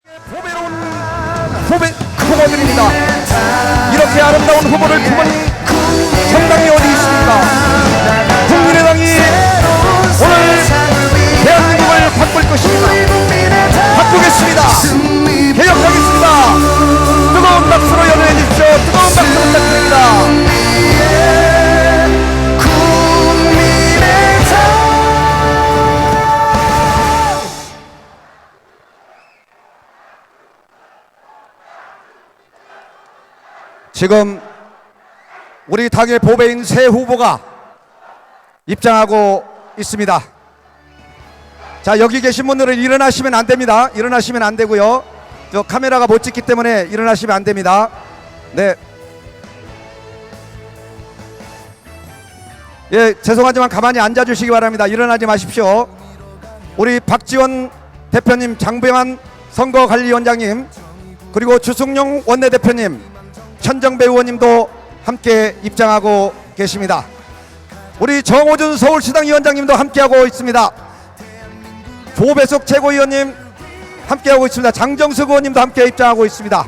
보배로운 후보들입니다. 이렇게 아름다운 후보를 품은 정당이 어디 있습니까? 국민의당이 오늘 대한민국을 바꿀 것입니다. 바꾸겠습니다. 개혁하겠습니다. 뜨거운 박수로 연호해 주십시오. 뜨거운 박수 부탁드립니다. 지금 우리 당의 보배인 새 후보가 입장하고 있습니다. 자, 여기 계신 분들은 일어나시면 안 됩니다. 일어나시면 안 되고요. 저 카메라가 못 찍기 때문에 일어나시면 안 됩니다. 네. 예, 죄송하지만 가만히 앉아 주시기 바랍니다. 일어나지 마십시오. 우리 박지원 대표님, 장병환 선거관리위원장님, 그리고 주승용 원내대표님, 천정배 의원님도 함께 입장하고 계십니다. 우리 정호준 서울시당 위원장님도 함께하고 있습니다. 조배석 최고위원님 함께하고 있습니다. 장정석 의원님도 함께 입장하고 있습니다.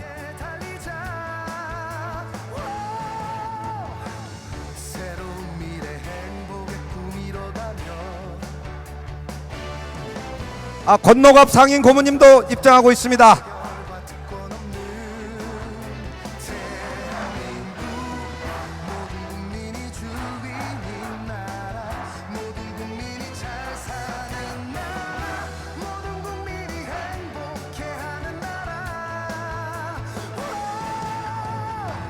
권노갑 상임 고문님도 입장하고 있습니다.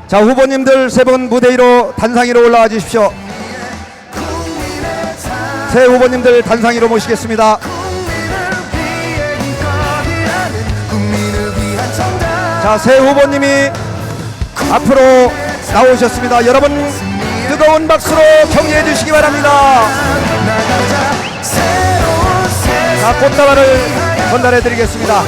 자, 후보님들 세 분 무대 위로 단상 위로 올라와 주십시오. 새 후보님들 단상 위로 모시겠습니다. 자, 새 후보님이 앞으로 나오셨습니다. 여러분 뜨거운 박수로 격려해 주시기 바랍니다. 자, 꽃다발을 전달해 드리겠습니다.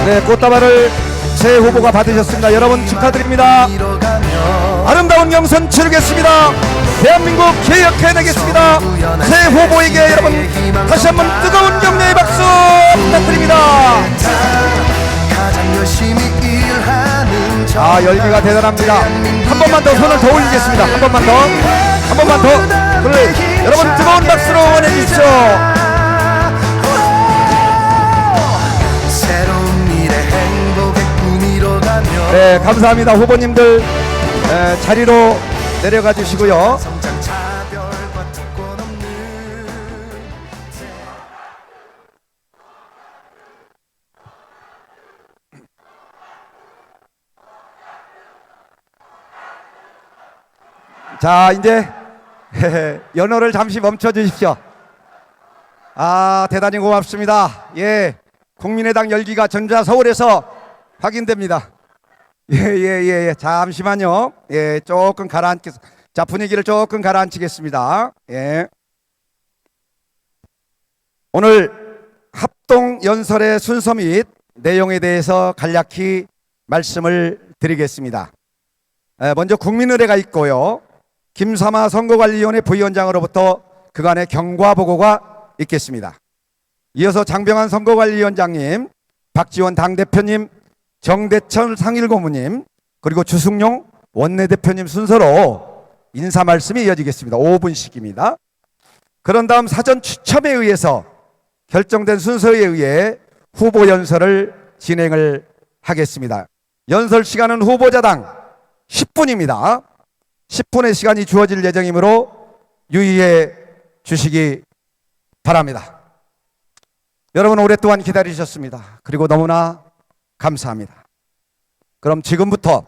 네, 꽃다발을 새 후보가 받으셨습니다. 여러분 축하드립니다. 아름다운 경선 치르겠습니다. 대한민국 개혁해내겠습니다. 새 후보에게 여러분 다시 한번 뜨거운 격려의 박수 부탁드립니다. 열기가 대단합니다. 한 번만 더 손을 더 올리겠습니다. 한 번만 더. 그래, 여러분 뜨거운 박수로 응원해 주십시오. 네, 감사합니다. 후보님들 자리로 내려가 주시고요. 자, 이제 연호를 잠시 멈춰 주십시오. 대단히 고맙습니다. 예, 국민의당 열기가 전자 서울에서 확인됩니다. 예. 잠시만요. 예, 조금 자, 분위기를 조금 가라앉히겠습니다. 예. 오늘 합동 연설의 순서 및 내용에 대해서 간략히 말씀을 드리겠습니다. 먼저 국민의례가 있고요. 김삼아 선거관리위원회 부위원장으로부터 그간의 경과 보고가 있겠습니다. 이어서 장병환 선거관리위원장님, 박지원 당대표님, 정대천 상일고문님, 그리고 주승용 원내대표님 순서로 인사 말씀이 이어지겠습니다. 5분씩입니다. 그런 다음 사전 추첨에 의해서 결정된 순서에 의해 후보 연설을 진행을 하겠습니다. 연설 시간은 후보자당 10분입니다. 10분의 시간이 주어질 예정이므로 유의해 주시기 바랍니다. 여러분 오랫동안 기다리셨습니다. 그리고 너무나 감사합니다. 그럼 지금부터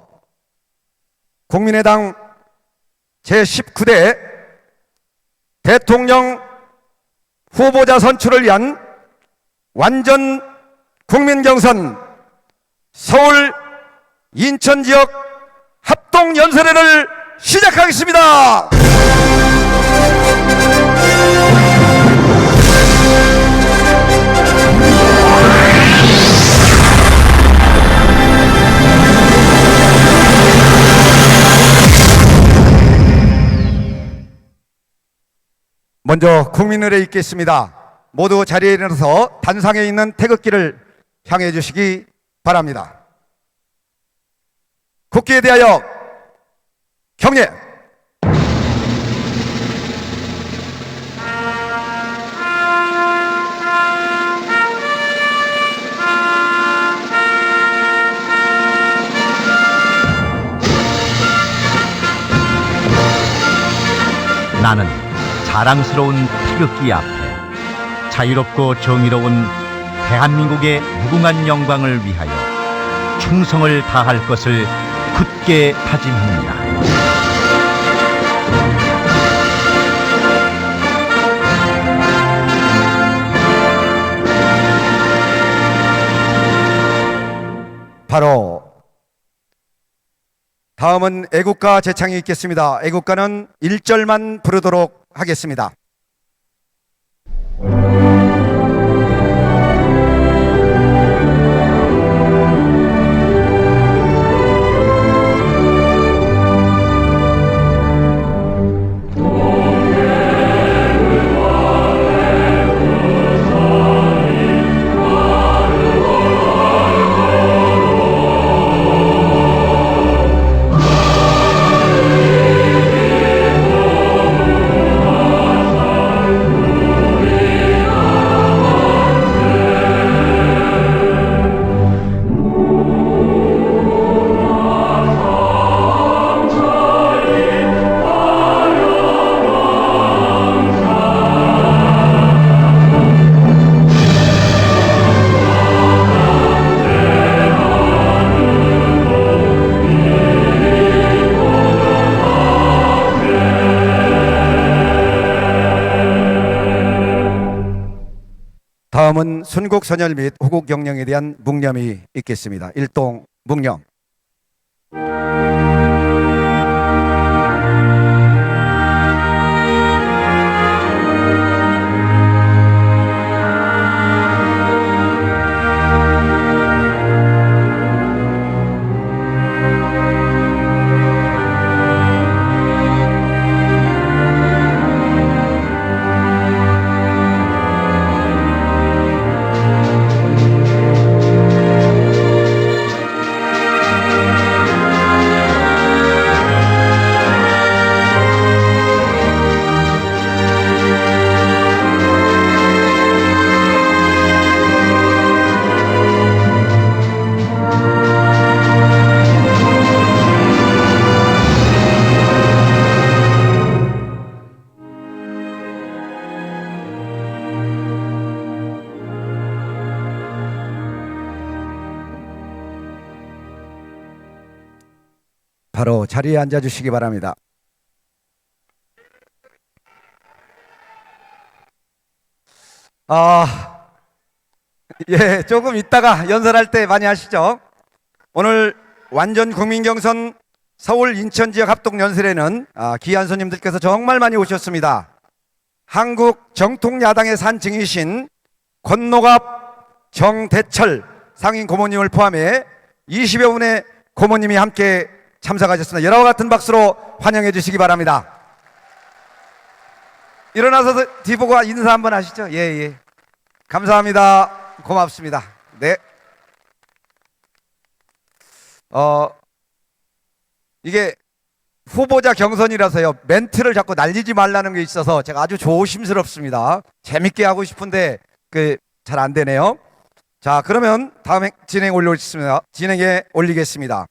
국민의당 제19대 대통령 후보자 선출을 위한 완전 국민경선 서울 인천 지역 합동 연설회를 시작하겠습니다. 먼저 국민의례 있겠습니다. 모두 자리에 일어나서 단상에 있는 태극기를 향해 주시기 바랍니다. 국기에 대하여 경례. 나는 자랑스러운 태극기 앞에 자유롭고 정의로운 대한민국의 무궁한 영광을 위하여 충성을 다할 것을 굳게 다짐합니다. 바로 다음은 애국가 제창이 있겠습니다. 애국가는 1절만 부르도록 하겠습니다. 다음은 순국 선열 및 호국 영령에 대한 묵념이 있겠습니다. 일동 묵념. 바로 자리에 앉아 주시기 바랍니다. 예, 조금 있다가 연설할 때 많이 하시죠. 오늘 완전 국민경선 서울 인천 지역 합동 연설에는 귀한 손님들께서 정말 많이 오셨습니다. 한국 정통야당의 산증이신 권노갑 정대철 상임 고모님을 포함해 20여 분의 고모님이 함께 참석하셨습니다. 여러와 같은 박수로 환영해 주시기 바랍니다. 일어나서 뒤보고 인사 한번 하시죠. 예. 감사합니다. 고맙습니다. 네. 이게 후보자 경선이라서요, 멘트를 자꾸 날리지 말라는 게 있어서 제가 아주 조심스럽습니다. 재밌게 하고 싶은데 잘 안 되네요. 자, 그러면 다음 진행에 올리겠습니다.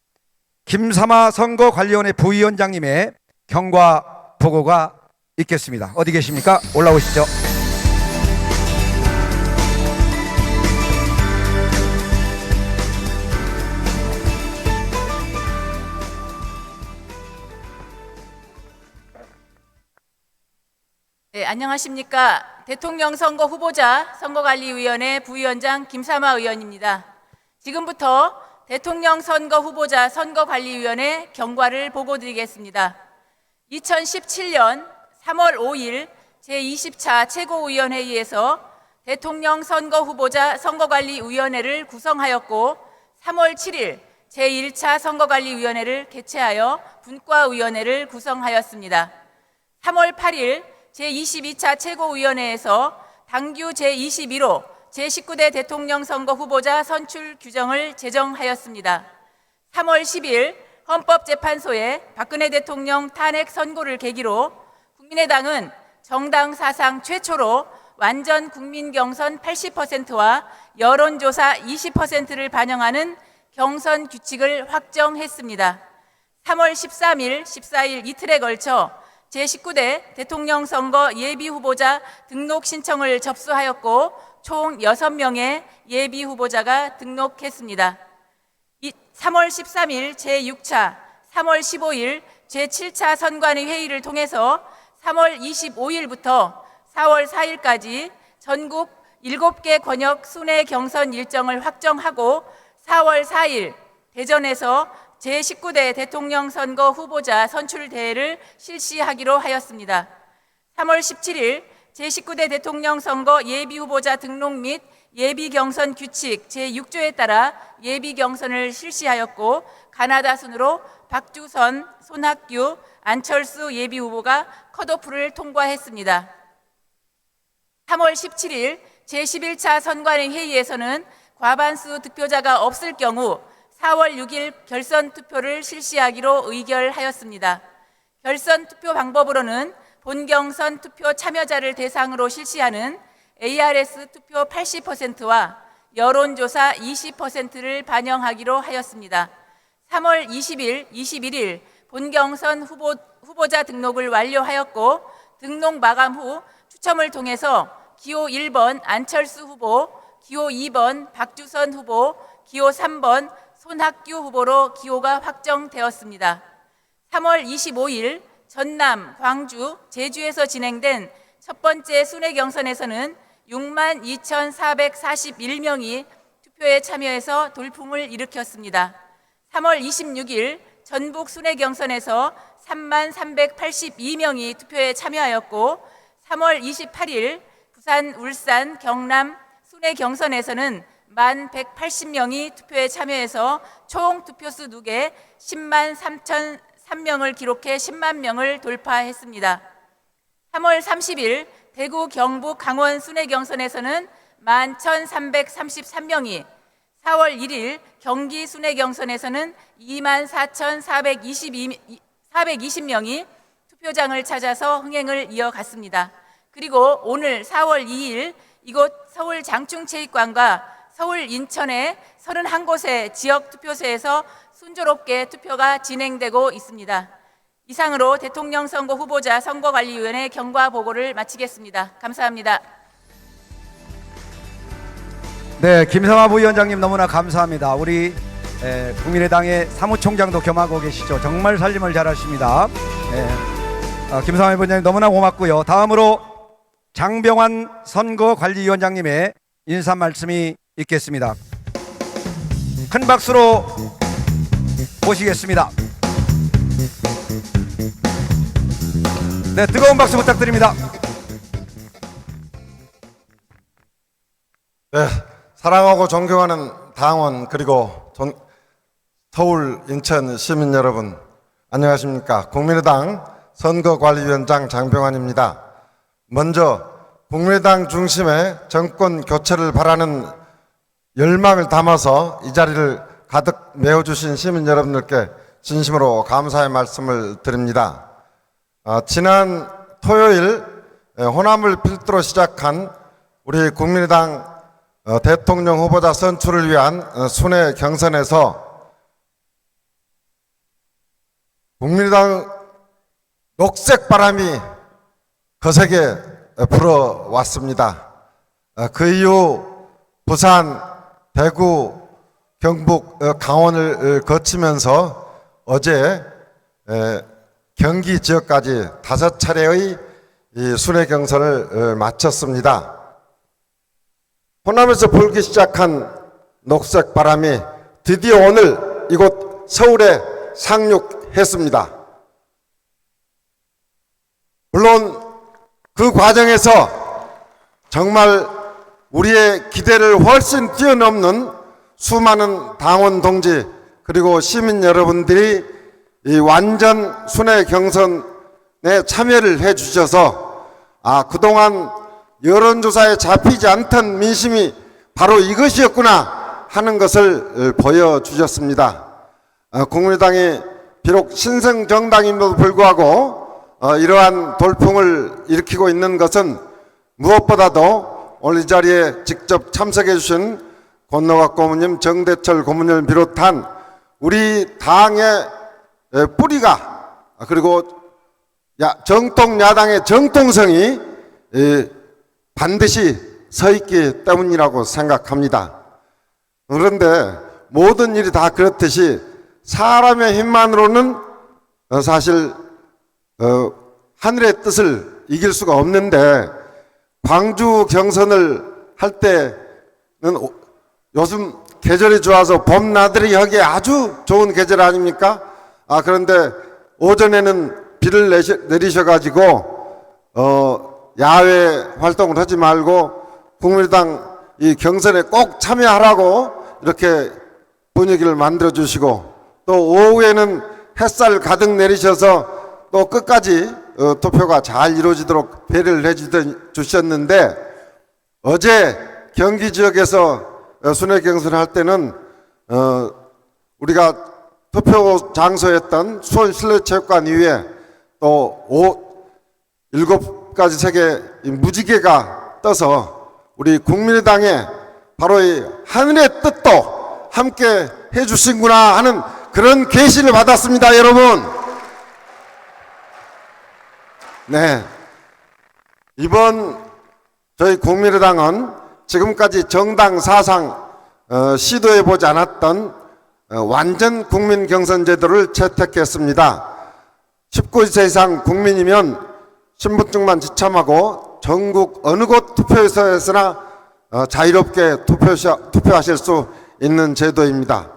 김삼아 선거관리위원회 부위원장님의 경과 보고가 있겠습니다. 어디 계십니까? 올라오시죠. 네, 안녕하십니까. 대통령 선거 후보자 선거관리위원회 부위원장 김삼아 의원입니다. 지금부터 대통령 선거 후보자 선거관리위원회 경과를 보고드리겠습니다. 2017년 3월 5일 제20차 최고위원회의에서 대통령 선거 후보자 선거관리위원회를 구성하였고 3월 7일 제1차 선거관리위원회를 개최하여 분과위원회를 구성하였습니다. 3월 8일 제22차 최고위원회에서 당규 제21호 제19대 대통령 선거 후보자 선출 규정을 제정하였습니다. 3월 10일 헌법재판소의 박근혜 대통령 탄핵 선고를 계기로 국민의당은 정당 사상 최초로 완전 국민 경선 80%와 여론조사 20%를 반영하는 경선 규칙을 확정했습니다. 3월 13일, 14일 이틀에 걸쳐 제19대 대통령 선거 예비 후보자 등록 신청을 접수하였고 총 6명의 예비 후보자가 등록했습니다. 3월 13일 제6차, 3월 15일 제7차 선관위 회의를 통해서 3월 25일부터 4월 4일까지 전국 7개 권역 순회 경선 일정을 확정하고 4월 4일 대전에서 제19대 대통령 선거 후보자 선출 대회를 실시하기로 하였습니다. 3월 17일 제19대 대통령 선거 예비 후보자 등록 및 예비 경선 규칙 제6조에 따라 예비 경선을 실시하였고 가나다 순으로 박주선, 손학규, 안철수 예비 후보가 컷오프를 통과했습니다. 3월 17일 제11차 선관위 회의에서는 과반수 득표자가 없을 경우 4월 6일 결선 투표를 실시하기로 의결하였습니다. 결선 투표 방법으로는 본경선 투표 참여자를 대상으로 실시하는 ARS 투표 80%와 여론조사 20%를 반영하기로 하였습니다. 3월 20일, 21일 본경선 후보자 등록을 완료하였고 등록 마감 후 추첨을 통해서 기호 1번 안철수 후보, 기호 2번 박주선 후보, 기호 3번 손학규 후보로 기호가 확정되었습니다. 3월 25일 전남, 광주, 제주에서 진행된 첫 번째 순회 경선에서는 62,441명이 투표에 참여해서 돌풍을 일으켰습니다. 3월 26일 전북 순회 경선에서 33,382명이 투표에 참여하였고 3월 28일 부산, 울산, 경남 순회 경선에서는 11,180명이 투표에 참여해서 총 투표수 누계 103,003명을 기록해 10만 명을 돌파했습니다. 3월 30일 대구, 경북, 강원 순회 경선에서는 11,333명이, 4월 1일 경기 순회 경선에서는 24,420명이 투표장을 찾아서 흥행을 이어갔습니다. 그리고 오늘 4월 2일 이곳 서울 장충체육관과 서울 인천의 31곳의 지역 투표소에서 순조롭게 투표가 진행되고 있습니다. 이상으로 대통령 선거 후보자 선거관리위원회 경과 보고를 마치겠습니다. 감사합니다. 네, 김성화 부위원장님 너무나 감사합니다. 우리 국민의당의 사무총장도 겸하고 계시죠. 정말 살림을 잘하십니다. 김성화 부위원장님 너무나 고맙고요. 다음으로 장병환 선거관리위원장님의 인사 말씀이 있겠습니다. 큰 박수로 모시겠습니다. 네, 뜨거운 박수 부탁드립니다. 네, 사랑하고 존경하는 당원 그리고 서울 인천 시민 여러분 안녕하십니까. 국민의당 선거관리위원장 장병환입니다. 먼저 국민의당 중심의 정권 교체를 바라는 열망을 담아서 이 자리를 가득 메워주신 시민 여러분들께 진심으로 감사의 말씀을 드립니다. 지난 토요일 호남을 필두로 시작한 우리 국민의당 대통령 후보자 선출을 위한 순회 경선에서 국민의당 녹색 바람이 거세게 불어왔습니다. 그 이후 부산, 대구, 경북, 강원을 거치면서 어제 경기 지역까지 5차례의 이 순회 경선을 마쳤습니다. 호남에서 불기 시작한 녹색 바람이 드디어 오늘 이곳 서울에 상륙했습니다. 물론 그 과정에서 정말 우리의 기대를 훨씬 뛰어넘는 수많은 당원 동지 그리고 시민 여러분들이 이 완전 순회 경선에 참여를 해 주셔서 그동안 여론조사에 잡히지 않던 민심이 바로 이것이었구나 하는 것을 보여주셨습니다. 국민의당이 비록 신생정당임에도 불구하고 이러한 돌풍을 일으키고 있는 것은 무엇보다도 오늘 이 자리에 직접 참석해 주신 권노각 고문님, 정대철 고문님을 비롯한 우리 당의 뿌리가, 그리고 정통 야당의 정통성이 반드시 서 있기 때문이라고 생각합니다. 그런데 모든 일이 다 그렇듯이 사람의 힘만으로는 사실 하늘의 뜻을 이길 수가 없는데, 광주 경선을 할 때는 요즘 계절이 좋아서 봄나들이 하기에 아주 좋은 계절 아닙니까? 그런데 오전에는 비를 내리셔가지고 야외 활동을 하지 말고 국민의당 이 경선에 꼭 참여하라고 이렇게 분위기를 만들어 주시고, 또 오후에는 햇살 가득 내리셔서 또 끝까지 투표가 잘 이루어지도록 배려를 해주셨는데, 어제 경기 지역에서 순회 경선을 할 때는 우리가 투표 장소였던 수원실내체육관 이후에 또 7가지 색의 무지개가 떠서 우리 국민의당의 바로 이 하늘의 뜻도 함께 해주신구나 하는 그런 계시를 받았습니다, 여러분. 네, 이번 저희 국민의당은 지금까지 정당 사상 시도해보지 않았던 완전 국민 경선 제도를 채택했습니다. 19세 이상 국민이면 신분증만 지참하고 전국 어느 곳 투표소에서나 자유롭게 투표하실 수 있는 제도입니다.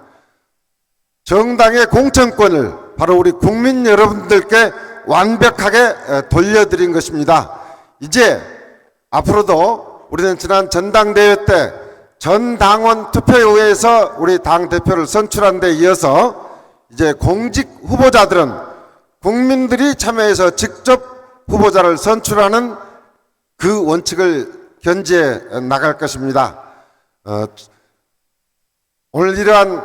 정당의 공천권을 바로 우리 국민 여러분들께 완벽하게 돌려드린 것입니다. 이제 앞으로도 우리는 지난 전당대회 때 전 당원 투표의회에서 우리 당 대표를 선출한 데 이어서 이제 공직 후보자들은 국민들이 참여해서 직접 후보자를 선출하는 그 원칙을 견지해 나갈 것입니다. 오늘 이러한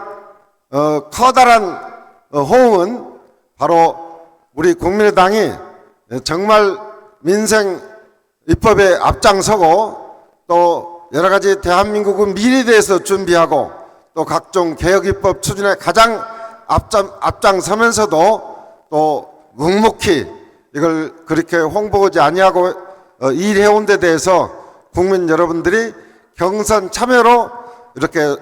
커다란 호응은 바로 우리 국민의당이 정말 민생 입법에 앞장서고, 또 여러 가지 대한민국의 미래에 대해서 준비하고, 또 각종 개혁 입법 추진에 가장 앞장서면서도 또 묵묵히 이걸 그렇게 홍보하지 아니하고 일해온 데 대해서 국민 여러분들이 경선 참여로 이렇게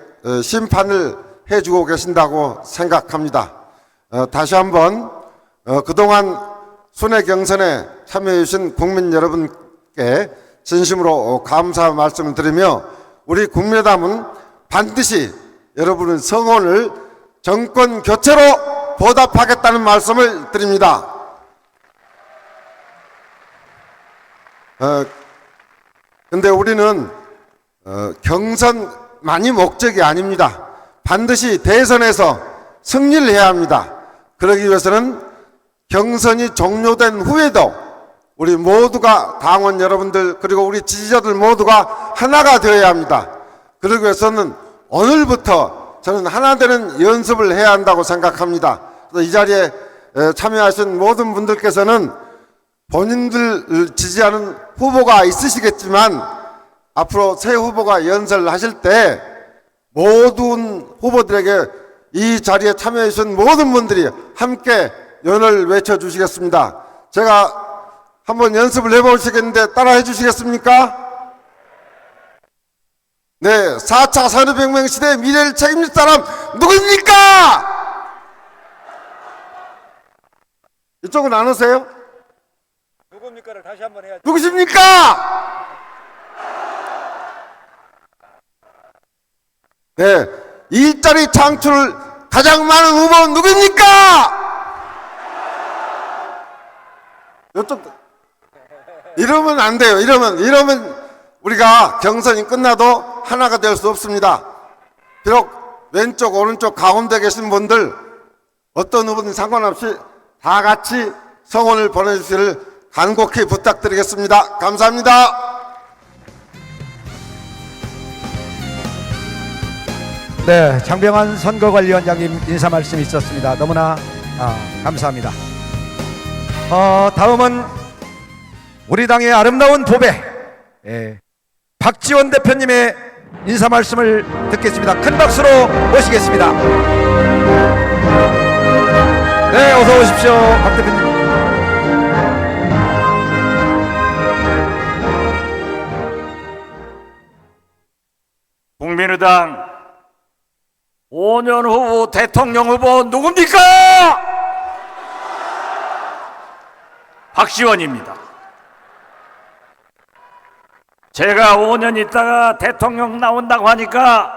심판을 해주고 계신다고 생각합니다. 다시 한번 그동안 순회 경선에 참여해 주신 국민 여러분께 진심으로 감사 말씀을 드리며, 우리 국민의당은 반드시 여러분의 성원을 정권 교체로 보답하겠다는 말씀을 드립니다. 근데 우리는 경선만이 목적이 아닙니다. 반드시 대선에서 승리를 해야 합니다. 그러기 위해서는 경선이 종료된 후에도 우리 모두가, 당원 여러분들 그리고 우리 지지자들 모두가 하나가 되어야 합니다. 그러기 위해서는 오늘부터 저는 하나 되는 연습을 해야 한다고 생각합니다. 그래서 이 자리에 참여하신 모든 분들께서는 본인들 지지하는 후보가 있으시겠지만, 앞으로 새 후보가 연설하실 때 모든 후보들에게 이 자리에 참여해 주신 모든 분들이 함께 연을 외쳐주시겠습니다. 제가 한번 연습을 해보시겠는데 따라해 주시겠습니까? 네, 4차 산업혁명 시대의 미래를 책임질 사람 누구입니까? 이쪽은 안 오세요? 누굽니까를 다시 한번 해야죠. 누구십니까? 네, 일자리 창출 가장 많은 후보는 누구입니까? 이쪽 이러면 안 돼요. 이러면 우리가 경선이 끝나도 하나가 될 수 없습니다. 비록 왼쪽 오른쪽 가운데 계신 분들 어떤 후보든 상관없이 다 같이 성원을 보내주시기를 간곡히 부탁드리겠습니다. 감사합니다. 네, 장병환 선거관리위원장님 인사 말씀이 있었습니다. 너무나 감사합니다. 다음은 우리 당의 아름다운 보배 박지원 대표님의 인사 말씀을 듣겠습니다. 큰 박수로 모시겠습니다. 네, 어서 오십시오, 박 대표님. 국민의당 5년 후 대통령 후보 누굽니까? 박지원입니다. 제가 5년 있다가 대통령 나온다고 하니까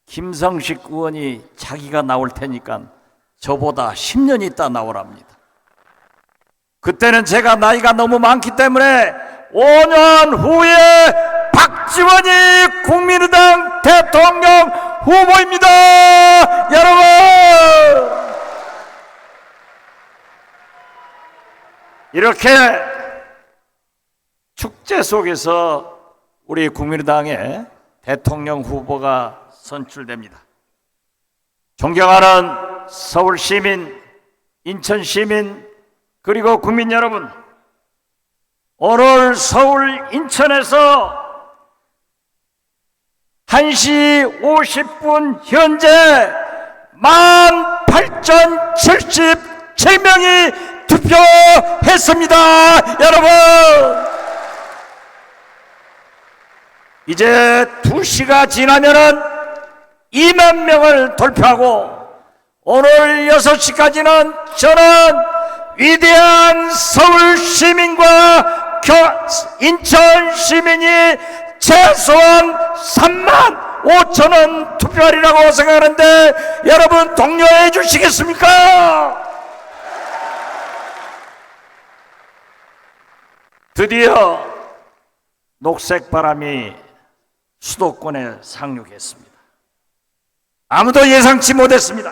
김성식 의원이 자기가 나올 테니까 저보다 10년 있다 나오랍니다. 그때는 제가 나이가 너무 많기 때문에 5년 후에 박지원이 국민의당 대통령 후보입니다. 여러분, 이렇게 축제 속에서 우리 국민의당의 대통령 후보가 선출됩니다. 존경하는 서울 시민, 인천 시민, 그리고 국민 여러분, 오늘 서울 인천에서 1시 50분 현재 18,077명이 투표했습니다. 여러분, 이제 2시가 지나면은 2만 명을 돌파하고 오늘 6시까지는 저는 위대한 서울 시민과 인천 시민이 최소한 3만 5천원 투표하리라고 생각하는데 여러분 동료해 주시겠습니까? 드디어 녹색 바람이 수도권에 상륙했습니다. 아무도 예상치 못했습니다.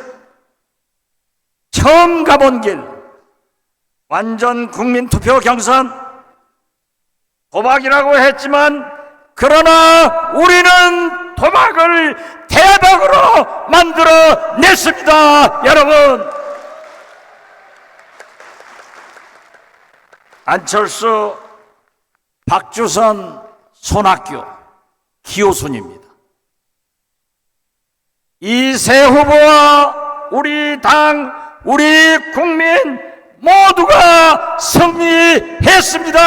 처음 가본 길, 완전 국민투표 경선, 도박이라고 했지만 그러나 우리는 도박을 대박으로 만들어냈습니다. 여러분, 안철수, 박주선, 손학규, 기호순입니다. 이 세 후보와 우리 당, 우리 국민 모두가 승리했습니다.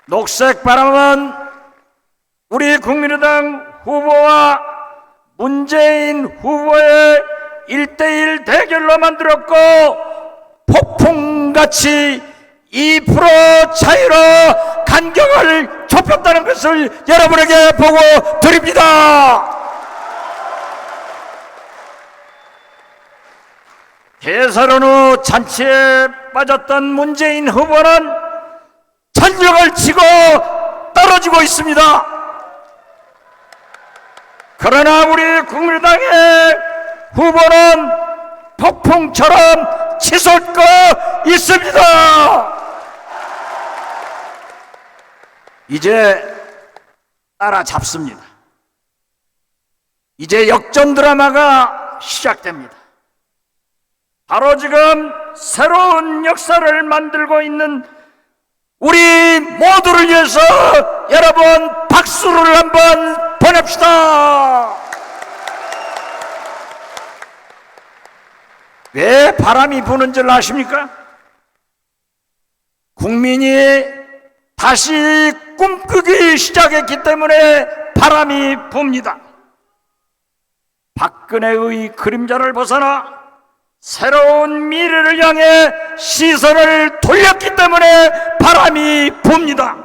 녹색 바람은 우리 국민의당 후보와 문재인 후보의 1대1 대결로 만들었고 폭풍같이 2% 차이로 간격을 좁혔다는 것을 여러분에게 보고 드립니다. 대선언 후 잔치에 빠졌던 문재인 후보는 전력을 치고 떨어지고 있습니다. 그러나 우리 국민의당의 후보는 폭풍처럼 치솟고 있습니다. 이제 따라잡습니다. 이제 역전 드라마가 시작됩니다. 바로 지금 새로운 역사를 만들고 있는 우리 모두를 위해서 여러분 박수를 한번 보냅시다. 왜 바람이 부는 줄 아십니까? 국민이 다시 꿈꾸기 시작했기 때문에 바람이 붑니다. 박근혜의 그림자를 벗어나 새로운 미래를 향해 시선을 돌렸기 때문에 바람이 붑니다.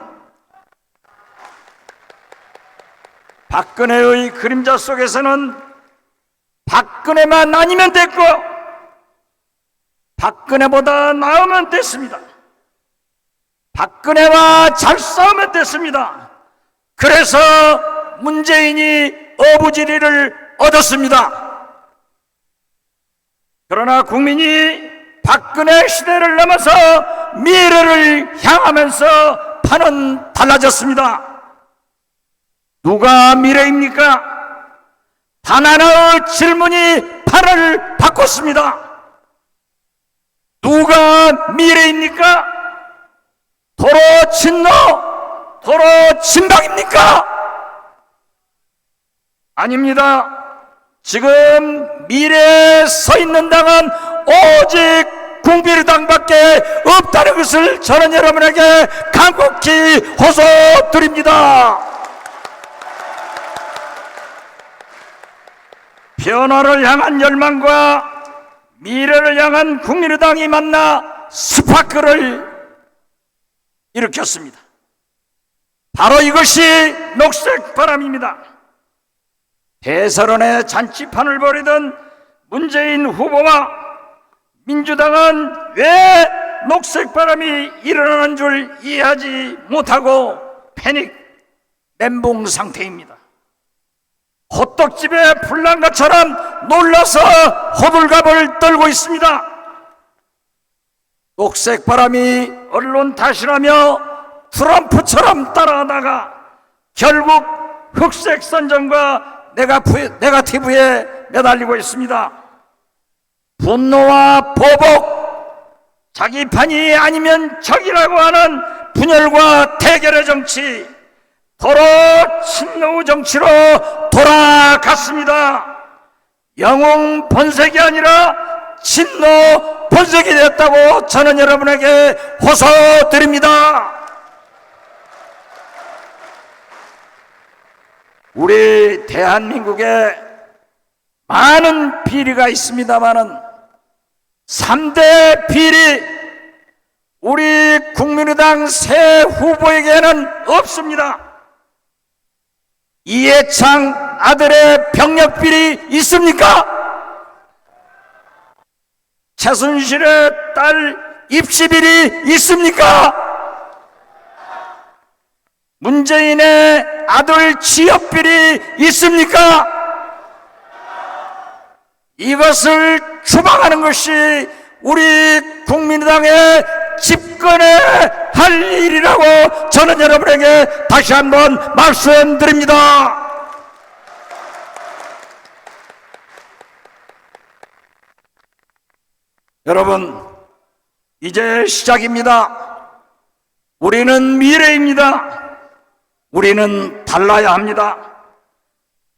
박근혜의 그림자 속에서는 박근혜만 아니면 됐고 박근혜보다 나으면 됐습니다. 박근혜와 잘 싸우면 됐습니다. 그래서 문재인이 어부지리를 얻었습니다. 그러나 국민이 박근혜 시대를 넘어서 미래를 향하면서 판은 달라졌습니다. 누가 미래입니까? 단 하나의 질문이 판을 바꿨습니다. 누가 미래입니까? 도로 진노, 도로 진박입니까? 아닙니다. 지금 미래에 서 있는 당은 오직 국민의당밖에 없다는 것을 저는 여러분에게 간곡히 호소드립니다. 변화를 향한 열망과 미래를 향한 국민의당이 만나 스파크를 일으켰습니다. 바로 이것이 녹색바람입니다. 대선언에 잔치판을 벌이던 문재인 후보와 민주당은 왜 녹색바람이 일어나는 줄 이해하지 못하고 패닉 멘붕 상태입니다. 호떡집에 불난 것처럼 놀라서 호들갑을 떨고 있습니다. 녹색바람이 언론 탓이라며 트럼프처럼 따라하다가 결국 흑색 선전과 네거티브에 매달리고 있습니다. 분노와 보복, 자기 편이 아니면 적이라고 하는 분열과 대결의 정치, 도로 친노 정치로 돌아갔습니다. 영웅 본색이 아니라 친노 본색이 됐다고 저는 여러분에게 호소드립니다. 우리 대한민국에 많은 비리가 있습니다마는 3대 비리 우리 국민의당 새 후보에게는 없습니다. 이해창 아들의 병력 비리 있습니까? 최순실의 딸 입시 비리 있습니까? 문재인의 아들 취업 비리 있습니까? 이것을 추방하는 것이 우리 국민의당의 집권에 할 일이라고 저는 여러분에게 다시 한번 말씀드립니다. 여러분, 이제 시작입니다. 우리는 미래입니다. 우리는 달라야 합니다.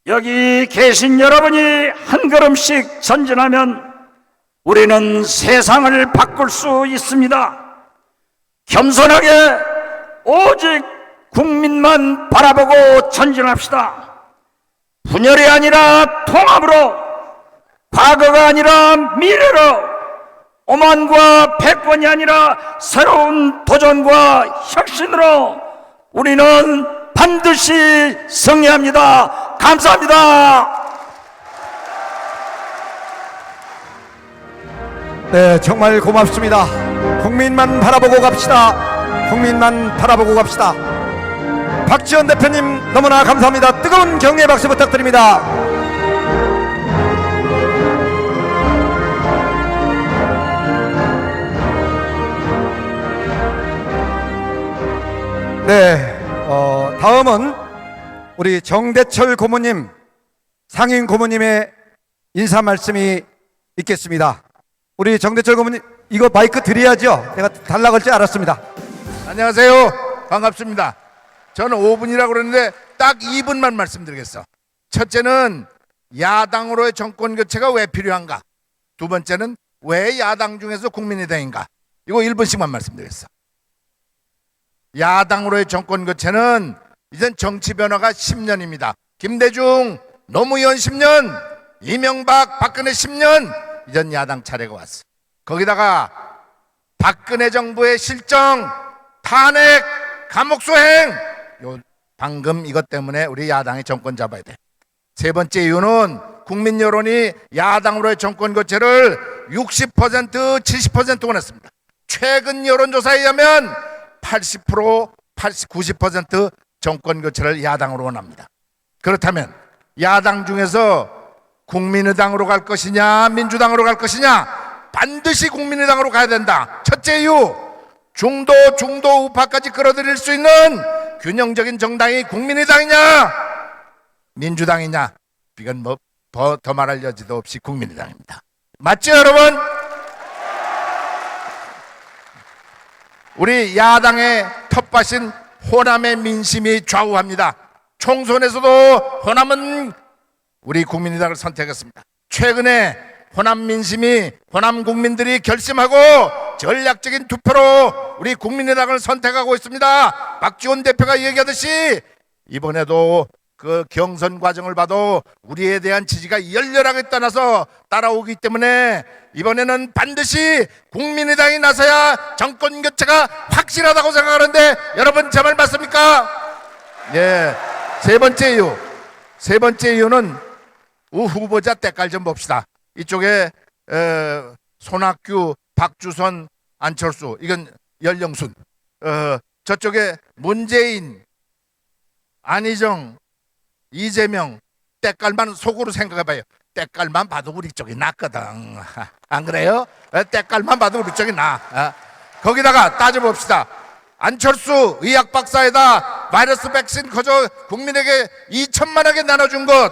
여기 계신 여러분이 한 걸음씩 전진하면 우리는 세상을 바꿀 수 있습니다. 겸손하게 오직 국민만 바라보고 전진합시다. 분열이 아니라 통합으로, 과거가 아니라 미래로, 오만과 패권이 아니라 새로운 도전과 혁신으로 우리는 반드시 승리합니다. 감사합니다. 네, 정말 고맙습니다. 국민만 바라보고 갑시다. 국민만 바라보고 갑시다. 박지원 대표님 너무나 감사합니다. 뜨거운 격려의 박수 부탁드립니다. 네, 다음은 우리 정대철 고모님, 상임 고모님의 인사 말씀이 있겠습니다. 우리 정대철 고모님, 이거 마이크 드려야죠. 제가 달라고 할 줄 알았습니다. 안녕하세요. 반갑습니다. 저는 5분이라고 그러는데 딱 2분만 말씀드리겠어. 첫째는 야당으로의 정권 교체가 왜 필요한가? 두 번째는 왜 야당 중에서 국민의당인가? 이거 1분씩만 말씀드리겠어. 야당으로의 정권 교체는 이젠 정치 변화가 10년입니다. 김대중, 노무현 10년, 이명박, 박근혜 10년, 이젠 야당 차례가 왔어. 거기다가 박근혜 정부의 실정, 탄핵, 감옥 소행, 방금 이것 때문에 우리 야당이 정권 잡아야 돼. 세 번째 이유는 국민 여론이 야당으로의 정권 교체를 60%, 70% 원했습니다. 최근 여론조사에 의하면 80%, 90% 정권 교체를 야당으로 원합니다. 그렇다면 야당 중에서 국민의당으로 갈 것이냐 민주당으로 갈 것이냐, 반드시 국민의당으로 가야 된다. 첫째 이유, 중도 우파까지 끌어들일 수 있는 균형적인 정당이 국민의당이냐 민주당이냐, 이건 뭐 더 말할 여지도 없이 국민의당입니다. 맞죠 여러분? 우리 야당의 텃밭인 호남의 민심이 좌우합니다. 총선에서도 호남은 우리 국민의당을 선택했습니다. 최근에 호남 민심이, 호남 국민들이 결심하고 전략적인 투표로 우리 국민의당을 선택하고 있습니다. 박지원 대표가 얘기하듯이 이번에도 그 경선 과정을 봐도 우리에 대한 지지가 열렬하게 떠나서 따라오기 때문에 이번에는 반드시 국민의당이 나서야 정권 교체가 확실하다고 생각하는데, 여러분 제 말 맞습니까? 예. 세 번째 이유는 후보자 때깔 좀 봅시다. 이쪽에 손학규, 박주선, 안철수, 이건 연령순. 저쪽에 문재인, 안희정, 이재명, 때깔만 속으로 생각해봐요. 때깔만 봐도 우리 쪽이 낫거든. 안 그래요? 때깔만 봐도 우리 쪽이 나. 거기다가 따져봅시다. 안철수 의학 박사에다 바이러스 백신 거저 국민에게 2천만 원에 나눠준 것,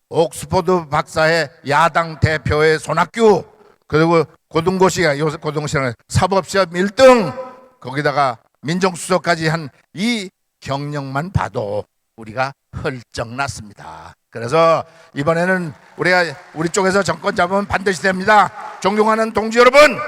옥스퍼드 박사의 야당 대표의 손학규, 그리고 고등고시가, 요새 고등고시는 사법시험 1등, 거기다가 민정수석까지 한 이 경력만 봐도 우리가 헐쩍 났습니다. 그래서 이번에는 우리 쪽에서 정권 잡으면 반드시 됩니다. 존경하는 동지 여러분,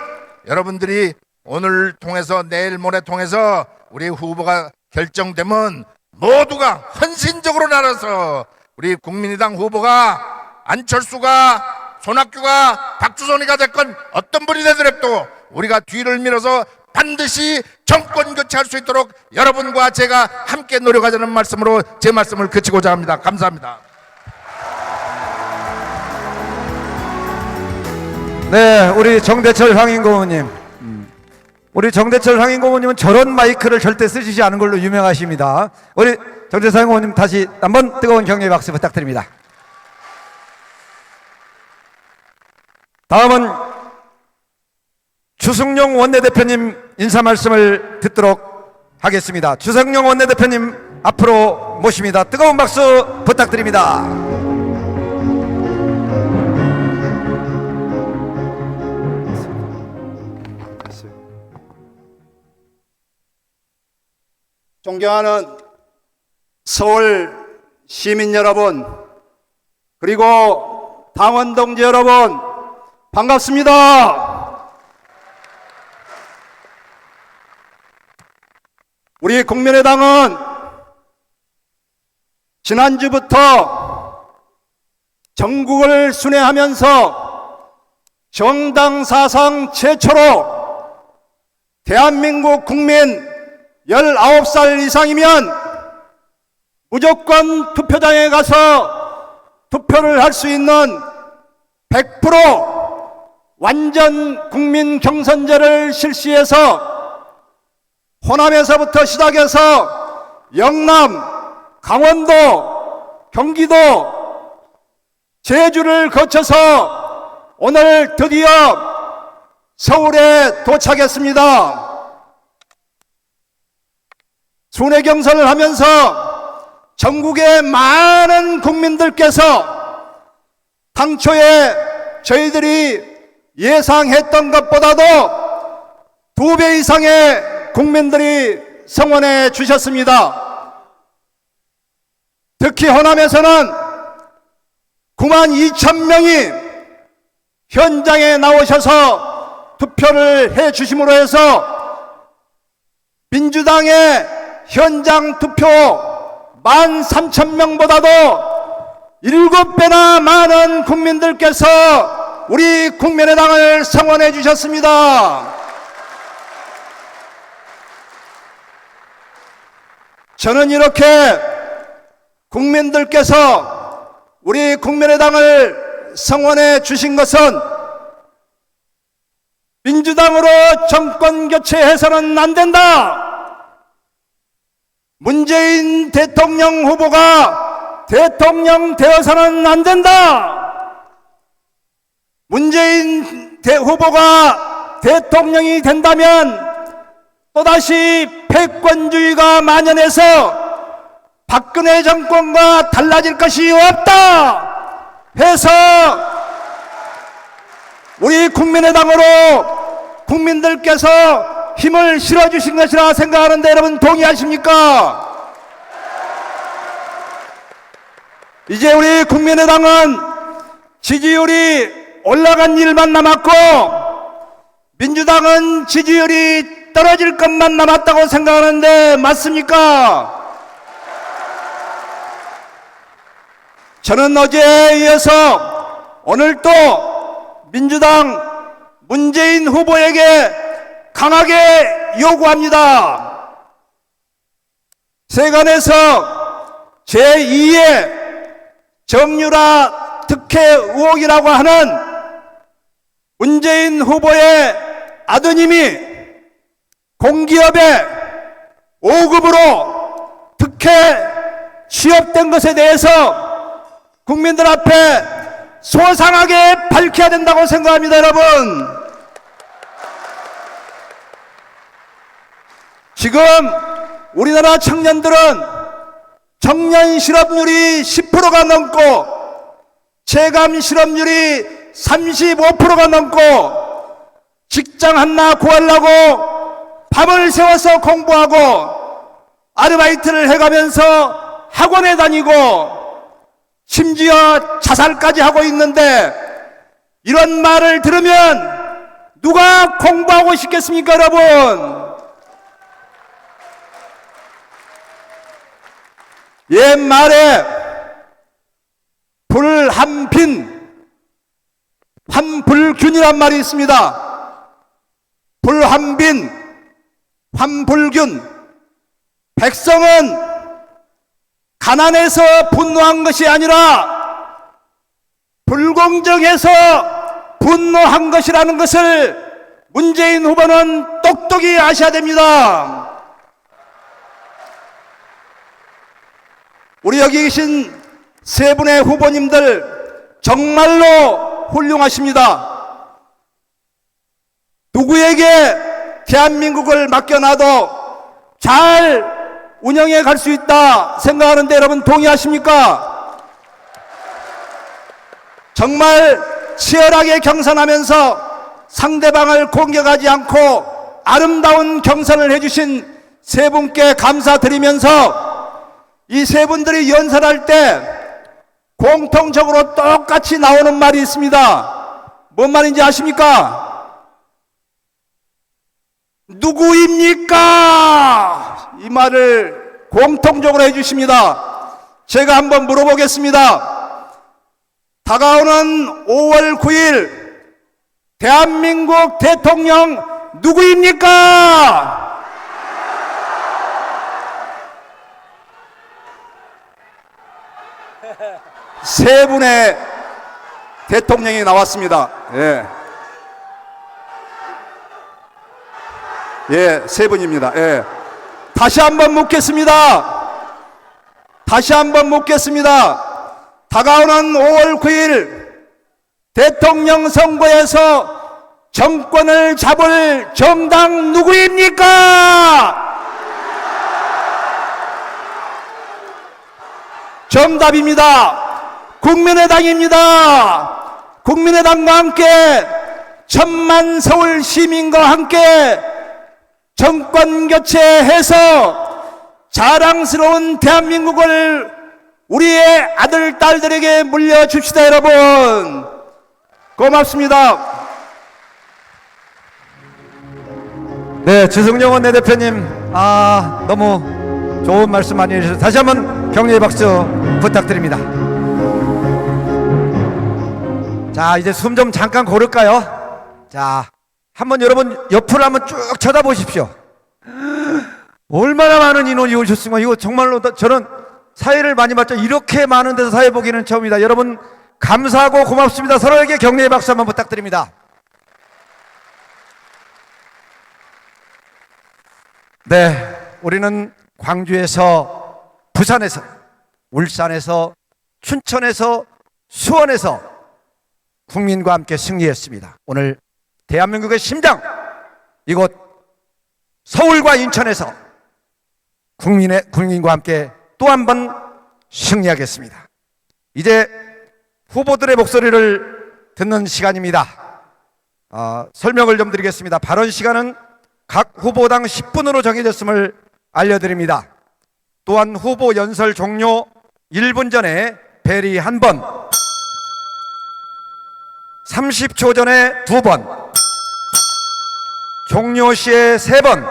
여러분들이 오늘 통해서 내일 모레 통해서 우리 후보가 결정되면 모두가 헌신적으로 나눠서 우리 국민의당 후보가 안철수가, 손학규가, 박주선이가 됐건 어떤 분이 되더라도 우리가 뒤를 밀어서 반드시 정권 교체할 수 있도록 여러분과 제가 함께 노력하자는 말씀으로 제 말씀을 그치고자 합니다. 감사합니다. 네, 우리 정대철 상임고문님. 우리 정대철 상임고문님은 저런 마이크를 절대 쓰시지 않은 걸로 유명하십니다. 우리 정대철 상임고문님 다시 한번 뜨거운 격려의 박수 부탁드립니다. 다음은 주승용 원내대표님 인사 말씀을 듣도록 하겠습니다. 주승용 원내대표님 앞으로 모십니다. 뜨거운 박수 부탁드립니다. 존경하는 서울 시민 여러분, 그리고 당원 동지 여러분, 반갑습니다. 우리 국민의당은 지난주부터 전국을 순회하면서 정당 사상 최초로 대한민국 국민 19살 이상이면 무조건 투표장에 가서 투표를 할 수 있는 100% 완전 국민 경선제를 실시해서 호남에서부터 시작해서 영남, 강원도, 경기도, 제주를 거쳐서 오늘 드디어 서울에 도착했습니다. 순회 경선을 하면서 전국의 많은 국민들께서 당초에 저희들이 예상했던 것보다도 2배 이상의 국민들이 성원해 주셨습니다. 특히 호남에서는 9만 2천 명이 현장에 나오셔서 투표를 해 주심으로 해서 민주당의 현장 투표 13,000명보다도 7배나 많은 국민들께서 우리 국민의당을 성원해 주셨습니다. 저는 이렇게 국민들께서 우리 국민의당을 성원해 주신 것은 민주당으로 정권 교체해서는 안 된다. 문재인 대통령 후보가 대통령 되어서는 안 된다. 문재인 후보가 대통령이 된다면 또다시 패권주의가 만연해서 박근혜 정권과 달라질 것이 없다 해서 우리 국민의당으로 국민들께서 힘을 실어주신 것이라 생각하는데 여러분 동의하십니까? 이제 우리 국민의당은 지지율이 올라간 일만 남았고 민주당은 지지율이 떨어질 것만 남았다고 생각하는데 맞습니까? 저는 어제에 이어서 오늘 또 민주당 문재인 후보에게 강하게 요구합니다. 세간에서 제2의 정유라 특혜 의혹이라고 하는 문재인 후보의 아드님이 공기업에 5급으로 특혜 취업된 것에 대해서 국민들 앞에 소상하게 밝혀야 된다고 생각합니다. 여러분, 지금 우리나라 청년들은 청년 실업률이 10%가 넘고 체감 실업률이 35%가 넘고 직장 하나 구하려고 밤을 새워서 공부하고 아르바이트를 해가면서 학원에 다니고 심지어 자살까지 하고 있는데 이런 말을 들으면 누가 공부하고 싶겠습니까, 여러분? 옛말에 불한빈 환불균이란 말이 있습니다. 불한빈 환불균. 백성은 가난해서 분노한 것이 아니라 불공정해서 분노한 것이라는 것을 문재인 후보는 똑똑히 아셔야 됩니다. 우리 여기 계신 세 분의 후보님들 정말로 훌륭하십니다. 누구에게 대한민국을 맡겨놔도 잘 운영해 갈 수 있다 생각하는데 여러분 동의하십니까? 정말 치열하게 경선하면서 상대방을 공격하지 않고 아름다운 경선을 해주신 세 분께 감사드리면서 이 세 분들이 연설할 때 공통적으로 똑같이 나오는 말이 있습니다. 뭔 말인지 아십니까? 누구입니까? 이 말을 공통적으로 해주십니다. 제가 한번 물어보겠습니다. 다가오는 5월 9일 대한민국 대통령 누구입니까? 세 분의 대통령이 나왔습니다. 세 분입니다. 다시 한번 묻겠습니다. 다가오는 5월 9일 대통령 선거에서 정권을 잡을 정당 누구입니까? 정답입니다. 국민의당입니다. 국민의당과 함께 천만 서울 시민과 함께 정권 교체해서 자랑스러운 대한민국을 우리의 아들, 딸들에게 물려줍시다, 여러분. 고맙습니다. 네, 주승용 원내대표님, 너무 좋은 말씀 많이 해주셔서 다시 한번 격려의 박수 부탁드립니다. 자, 이제 숨 좀 잠깐 고를까요? 자, 한번 여러분 옆으로 한번 쭉 쳐다보십시오. 얼마나 많은 인원이 오셨으면 이거 정말로 저는 사회를 많이 봤죠. 이렇게 많은 데서 사회 보기는 처음이다. 여러분 감사하고 고맙습니다. 서로에게 격려의 박수 한번 부탁드립니다. 네, 우리는 광주에서, 부산에서, 울산에서 춘천에서 수원에서 국민과 함께 승리했습니다. 오늘 대한민국의 심장 이곳 서울과 인천에서 국민과 함께 또 한 번 승리하겠습니다. 이제 후보들의 목소리를 듣는 시간입니다. 설명을 좀 드리겠습니다. 발언 시간은 각 후보당 10분으로 정해졌음을 알려드립니다. 또한 후보 연설 종료 1분 전에 벨이 1번, 30초 전에 2번, 종료 시에 3번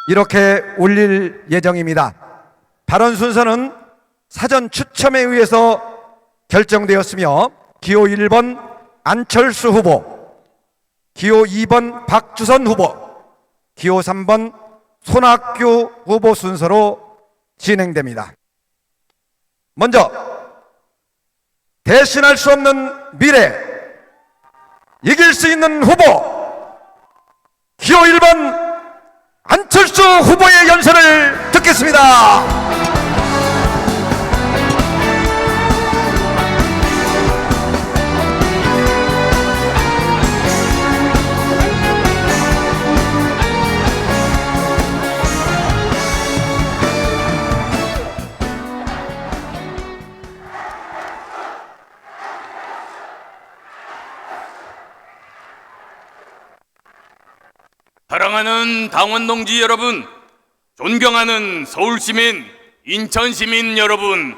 이렇게 울릴 예정입니다. 발언 순서는 사전 추첨에 의해서 결정되었으며 기호 1번 안철수 후보, 기호 2번 박주선 후보, 기호 3번 손학규 후보 순서로 진행됩니다. 먼저 대신할 수 없는 미래, 이길 수 있는 후보 기호 1번 안철수 후보의 연설을 듣겠습니다. 사랑하는 당원 동지 여러분, 존경하는 서울시민, 인천시민 여러분,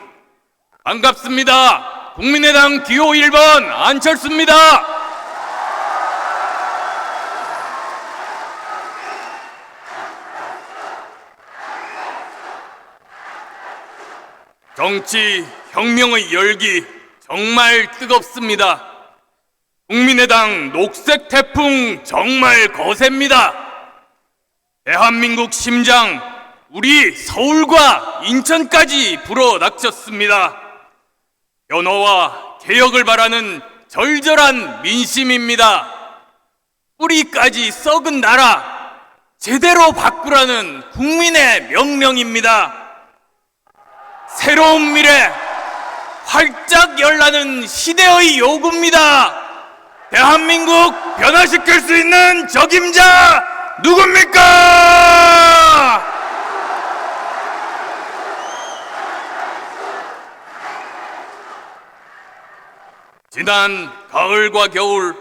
반갑습니다. 국민의당 기호 1번 안철수입니다. 정치 혁명의 열기 정말 뜨겁습니다. 국민의당 녹색 태풍 정말 거셉니다. 대한민국 심장, 우리 서울과 인천까지 불어닥쳤습니다. 변화와 개혁을 바라는 절절한 민심입니다. 뿌리까지 썩은 나라, 제대로 바꾸라는 국민의 명령입니다. 새로운 미래, 활짝 열라는 시대의 요구입니다. 대한민국 변화시킬 수 있는 적임자 누굽니까? 지난 가을과 겨울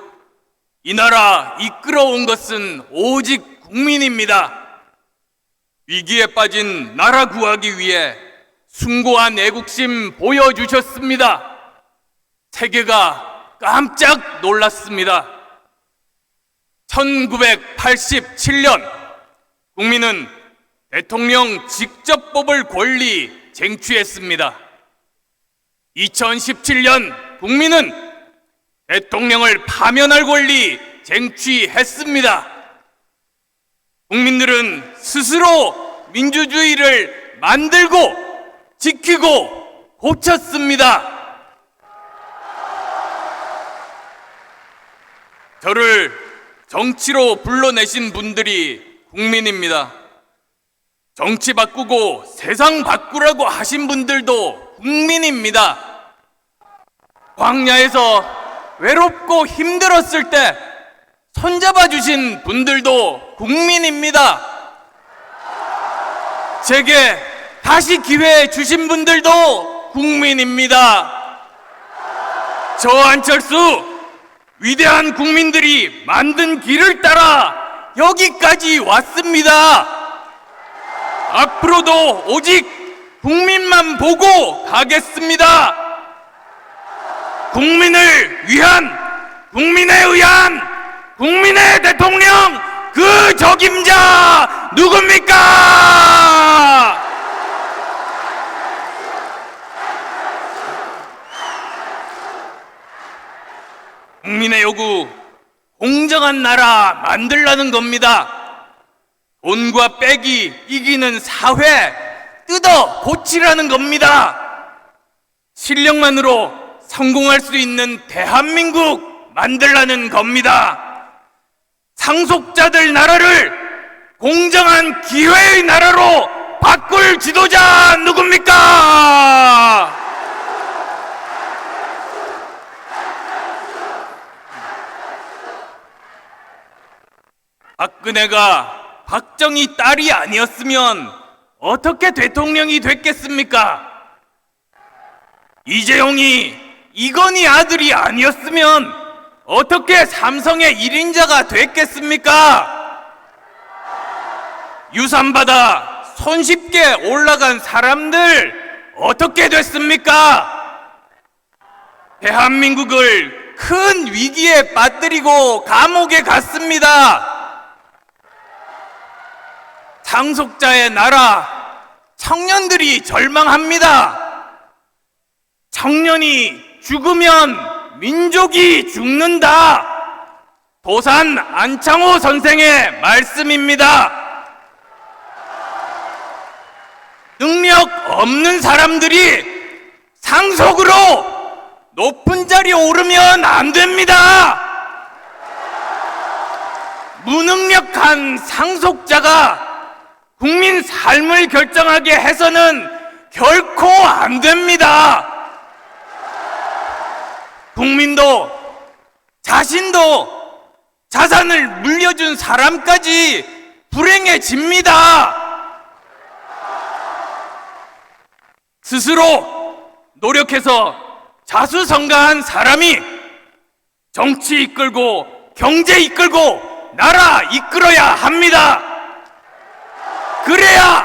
이 나라 이끌어온 것은 오직 국민입니다. 위기에 빠진 나라 구하기 위해 숭고한 애국심 보여주셨습니다. 세계가 깜짝 놀랐습니다. 1987년 국민은 대통령 직접 뽑을 권리 쟁취했습니다. 2017년 국민은 대통령을 파면할 권리 쟁취했습니다. 국민들은 스스로 민주주의를 만들고 지키고 고쳤습니다. 저를 정치로 불러내신 분들이 국민입니다. 정치 바꾸고 세상 바꾸라고 하신 분들도 국민입니다. 광야에서 외롭고 힘들었을 때 손잡아 주신 분들도 국민입니다. 제게 다시 기회 주신 분들도 국민입니다. 저 안철수 위대한 국민들이 만든 길을 따라 여기까지 왔습니다. 앞으로도 오직 국민만 보고 가겠습니다. 국민을 위한, 국민에 의한, 국민의 대통령 그 적임자 누굽니까? 국민의 요구, 공정한 나라 만들라는 겁니다. 돈과 빽이 이기는 사회 뜯어 고치라는 겁니다. 실력만으로 성공할 수 있는 대한민국 만들라는 겁니다. 상속자들 나라를 공정한 기회의 나라로 바꿀 지도자 누굽니까? 박근혜가 박정희 딸이 아니었으면 어떻게 대통령이 됐겠습니까? 이재용이 이건희 아들이 아니었으면 어떻게 삼성의 1인자가 됐겠습니까? 유산받아 손쉽게 올라간 사람들 어떻게 됐습니까? 대한민국을 큰 위기에 빠뜨리고 감옥에 갔습니다. 상속자의 나라, 청년들이 절망합니다. 청년이 죽으면 민족이 죽는다. 도산 안창호 선생의 말씀입니다. 능력 없는 사람들이 상속으로 높은 자리에 오르면 안 됩니다. 무능력한 상속자가 국민 삶을 결정하게 해서는 결코 안 됩니다. 국민도 자신도 자산을 물려준 사람까지 불행해집니다. 스스로 노력해서 자수성가한 사람이 정치 이끌고 경제 이끌고 나라 이끌어야 합니다. 그래야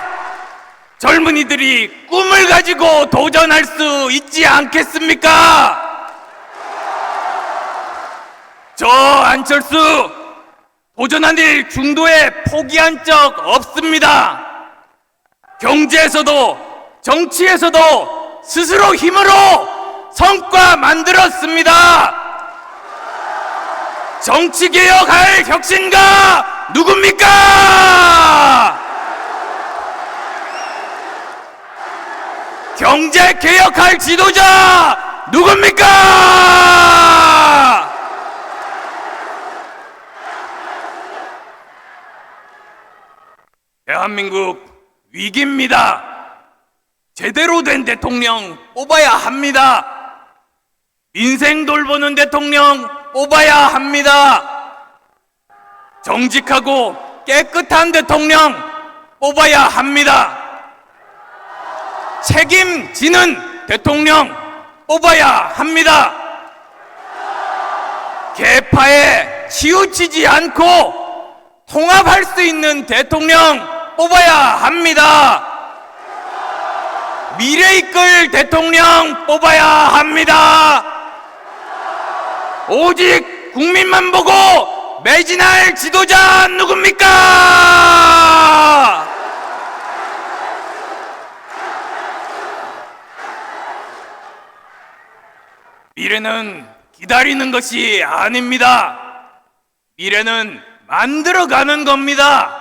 젊은이들이 꿈을 가지고 도전할 수 있지 않겠습니까? 저 안철수 도전한 일 중도에 포기한 적 없습니다. 경제에서도 정치에서도 스스로 힘으로 성과 만들었습니다. 정치개혁할 혁신가 누굽니까? 경제개혁할 지도자 누굽니까? 대한민국 위기입니다. 제대로 된 대통령 뽑아야 합니다. 민생 돌보는 대통령 뽑아야 합니다. 정직하고 깨끗한 대통령 뽑아야 합니다. 책임지는 대통령 뽑아야 합니다. 계파에 치우치지 않고 통합할 수 있는 대통령 뽑아야 합니다. 미래 이끌 대통령 뽑아야 합니다. 오직 국민만 보고 매진할 지도자 누굽니까? 미래는 기다리는 것이 아닙니다. 미래는 만들어가는 겁니다.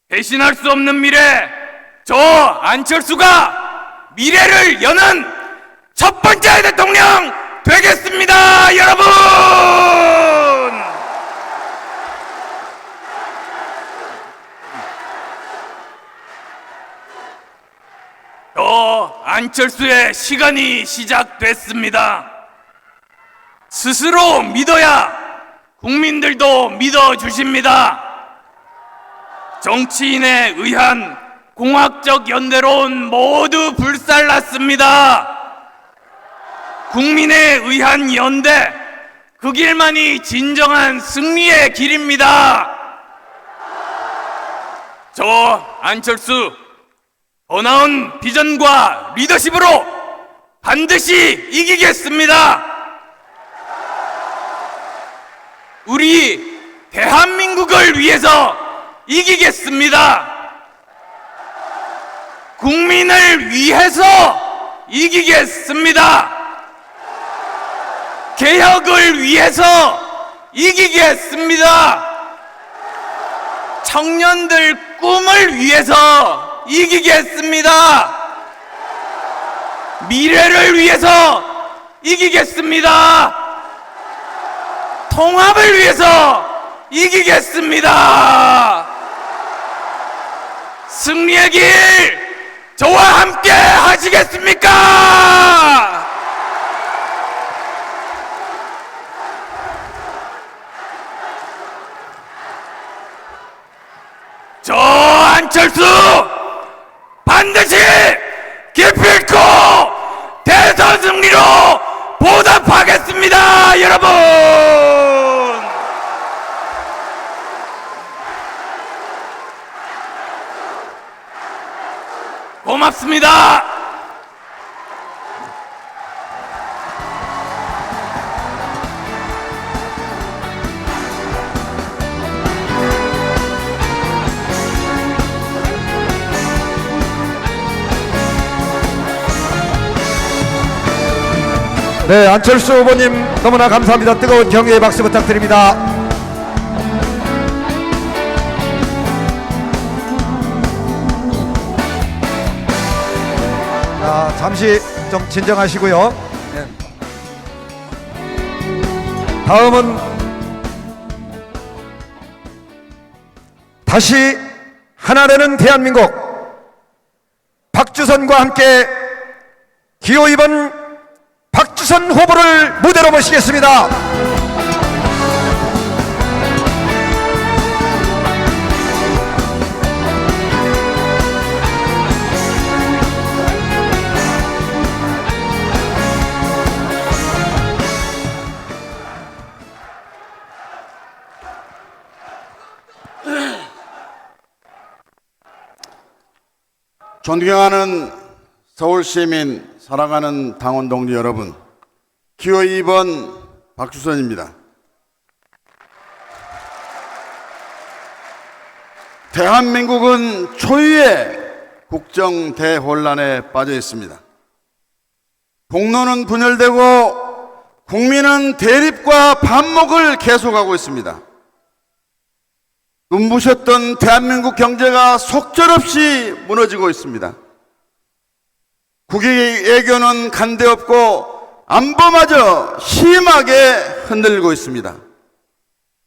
배신할 수 없는 미래, 저 안철수가 미래를 여는 첫 번째 대통령 되겠습니다, 여러분! 저 안철수의 시간이 시작됐습니다. 스스로 믿어야 국민들도 믿어주십니다. 정치인에 의한 공학적 연대론 모두 불살랐습니다. 국민에 의한 연대, 그 길만이 진정한 승리의 길입니다. 저 안철수 더 나은 비전과 리더십으로 반드시 이기겠습니다. 우리 대한민국을 위해서 이기겠습니다. 국민을 위해서 이기겠습니다. 개혁을 위해서 이기겠습니다. 청년들 꿈을 위해서 이기겠습니다. 미래를 위해서 이기겠습니다. 통합을 위해서 이기겠습니다. 승리의 길 저와 함께 하시겠습니까? 저 안철수 반드시 기필코 대선 승리로 보답하겠습니다, 여러분. 고맙습니다. 네, 안철수 후보님 너무나 감사합니다. 뜨거운 격려의 박수 부탁드립니다. 자, 잠시 좀 진정하시고요. 네. 다음은 다시 하나 되는 대한민국 박주선과 함께 기호 2번 박주선 후보를 무대로 모시겠습니다. 존경하는 서울시민, 사랑하는 당원 동지 여러분, 기호 2번 박주선입니다. 대한민국은 초유의 국정 대혼란에 빠져 있습니다. 공론은 분열되고 국민은 대립과 반목을 계속하고 있습니다. 눈부셨던 대한민국 경제가 속절없이 무너지고 있습니다. 국익 외교는 간데없고 안보마저 심하게 흔들리고 있습니다.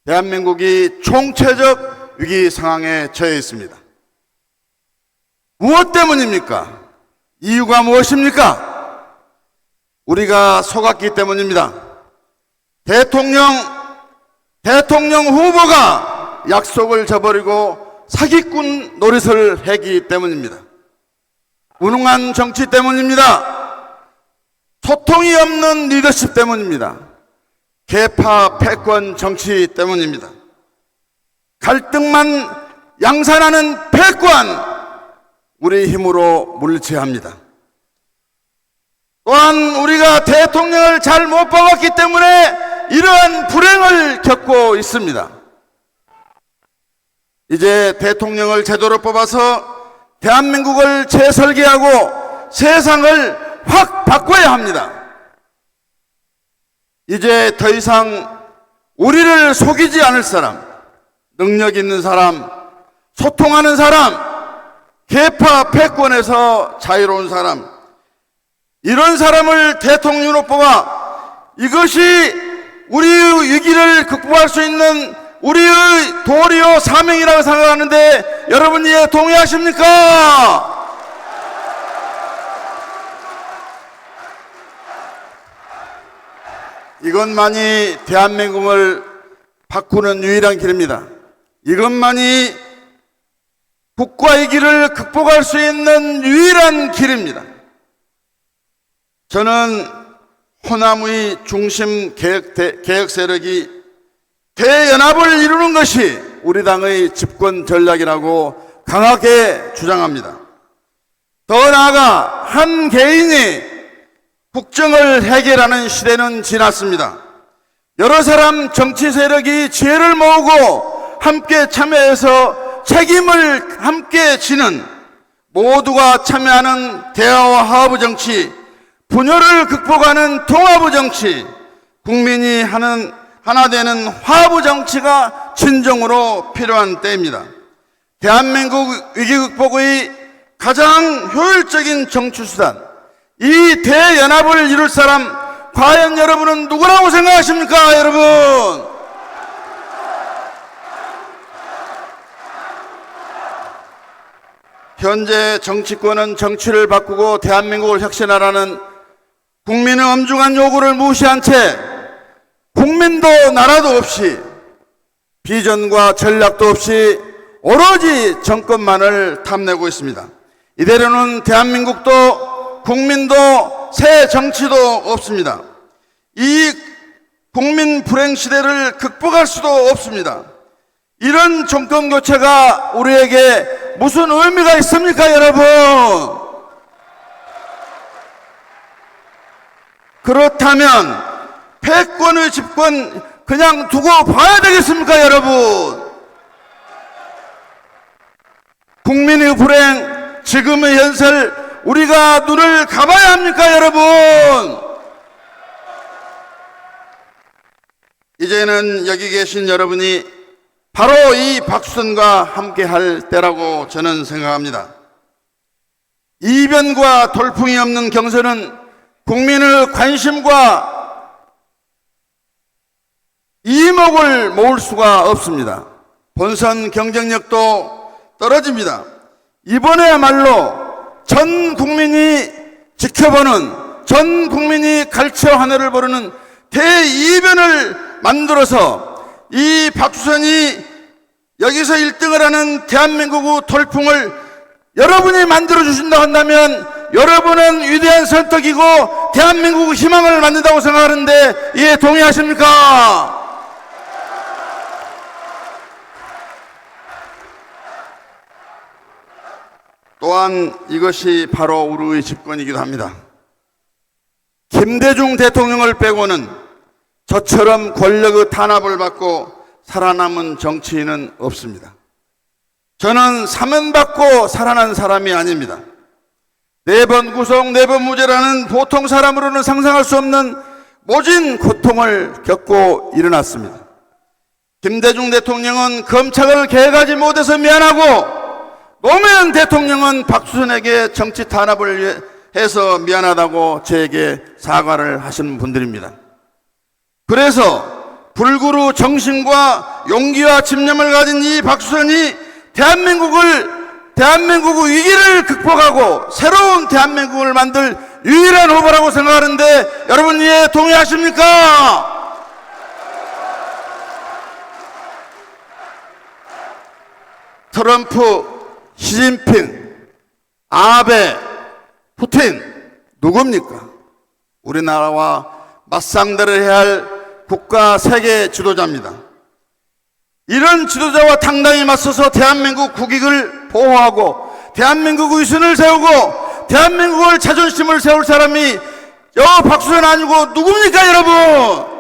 대한민국이 총체적 위기 상황에 처해 있습니다. 무엇 때문입니까? 이유가 무엇입니까? 우리가 속았기 때문입니다. 대통령 후보가 약속을 저버리고 사기꾼 노릇을 했기 때문입니다. 무능한 정치 때문입니다. 소통이 없는 리더십 때문입니다. 계파 패권 정치 때문입니다. 갈등만 양산하는 패권, 우리 힘으로 물리쳐야 합니다. 또한 우리가 대통령을 잘 못 뽑았기 때문에 이러한 불행을 겪고 있습니다. 이제 대통령을 제대로 뽑아서 대한민국을 재설계하고 세상을 확 바꿔야 합니다. 이제 더 이상 우리를 속이지 않을 사람, 능력 있는 사람, 소통하는 사람, 계파 패권에서 자유로운 사람, 이런 사람을 대통령으로 뽑아 이것이 우리의 위기를 극복할 수 있는 우리의 도리요 사명이라고 생각하는데 여러분 이에 동의하십니까? 이것만이 대한민국을 바꾸는 유일한 길입니다. 이것만이 국가의 길을 극복할 수 있는 유일한 길입니다. 저는 호남의 중심 개혁 세력이 대연합을 이루는 것이 우리 당의 집권 전략이라고 강하게 주장합니다. 더 나아가 한 개인이 국정을 해결하는 시대는 지났습니다. 여러 사람 정치 세력이 지혜를 모으고 함께 참여해서 책임을 함께 지는 모두가 참여하는 대화와 화합의 정치, 분열을 극복하는 통합의 정치, 국민이 하나 되는 화합의 정치가 진정으로 필요한 때입니다. 대한민국 위기 극복의 가장 효율적인 정치 수단, 이 대연합을 이룰 사람 과연 여러분은 누구라고 생각하십니까, 여러분? 현재 정치권은 정치를 바꾸고 대한민국을 혁신하라는 국민의 엄중한 요구를 무시한 채 국민도 나라도 없이 비전과 전략도 없이 오로지 정권만을 탐내고 있습니다. 이대로는 대한민국도 국민도 새 정치도 없습니다. 이 국민 불행 시대를 극복할 수도 없습니다. 이런 정권 교체가 우리에게 무슨 의미가 있습니까, 여러분? 그렇다면 패권의 집권 그냥 두고 봐야 되겠습니까, 여러분? 국민의 불행, 지금의 현실 우리가 눈을 감아야 합니까, 여러분? 이제는 여기 계신 여러분이 바로 이 박수선과 함께 할 때라고 저는 생각합니다. 이변과 돌풍이 없는 경선은 국민의 관심과 이목을 모을 수가 없습니다. 본선 경쟁력도 떨어집니다. 이번에야말로 전 국민이 지켜보는, 전 국민이 갈채 하늘을 보르는 대이변을 만들어서 이 박수선이 여기서 1등을 하는 대한민국의 돌풍을 여러분이 만들어주신다 한다면 여러분은 위대한 선택이고 대한민국의 희망을 만든다고 생각하는데 이에 동의하십니까? 또한 이것이 바로 우리의 집권이기도 합니다. 김대중 대통령을 빼고는 저처럼 권력의 탄압을 받고 살아남은 정치인은 없습니다. 저는 사면받고 살아난 사람이 아닙니다. 4번 구속, 4번 무죄라는 보통 사람으로는 상상할 수 없는 모진 고통을 겪고 일어났습니다. 김대중 대통령은 검찰을 개혁하지 못해서 미안하고 노무현 대통령은 박수선에게 정치 탄압을 해서 미안하다고 저에게 사과를 하신 분들입니다. 그래서 불구루 정신과 용기와 집념을 가진 이 박수선이 대한민국의 위기를 극복하고 새로운 대한민국을 만들 유일한 후보라고 생각하는데 여러분 이에 동의하십니까? 트럼프, 시진핑, 아베, 푸틴 누굽니까? 우리나라와 맞상대를 해야 할 국가 세계 지도자입니다. 이런 지도자와 당당히 맞서서 대한민국 국익을 보호하고 대한민국의 위선을 세우고 대한민국을 자존심을 세울 사람이 박수선 아니고 누굽니까, 여러분?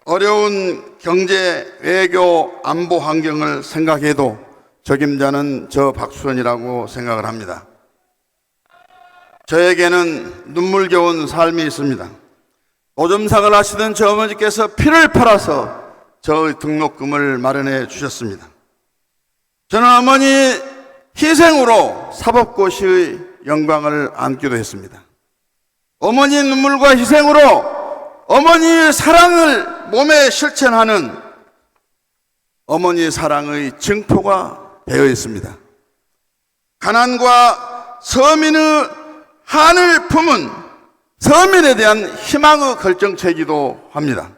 어려운 경제, 외교, 안보 환경을 생각해도 적임자는 저 박수선이라고 생각을 합니다. 저에게는 눈물겨운 삶이 있습니다. 노점상을 하시던 저 어머니께서 피를 팔아서 저 등록금을 마련해 주셨습니다. 저는 어머니 희생으로 사법고시의 영광을 안기도 했습니다. 어머니 눈물과 희생으로 어머니의 사랑을 몸에 실천하는 어머니의 사랑의 증표가 되어 있습니다. 가난과 서민의 한을 품은 서민에 대한 희망의 결정체이기도 합니다.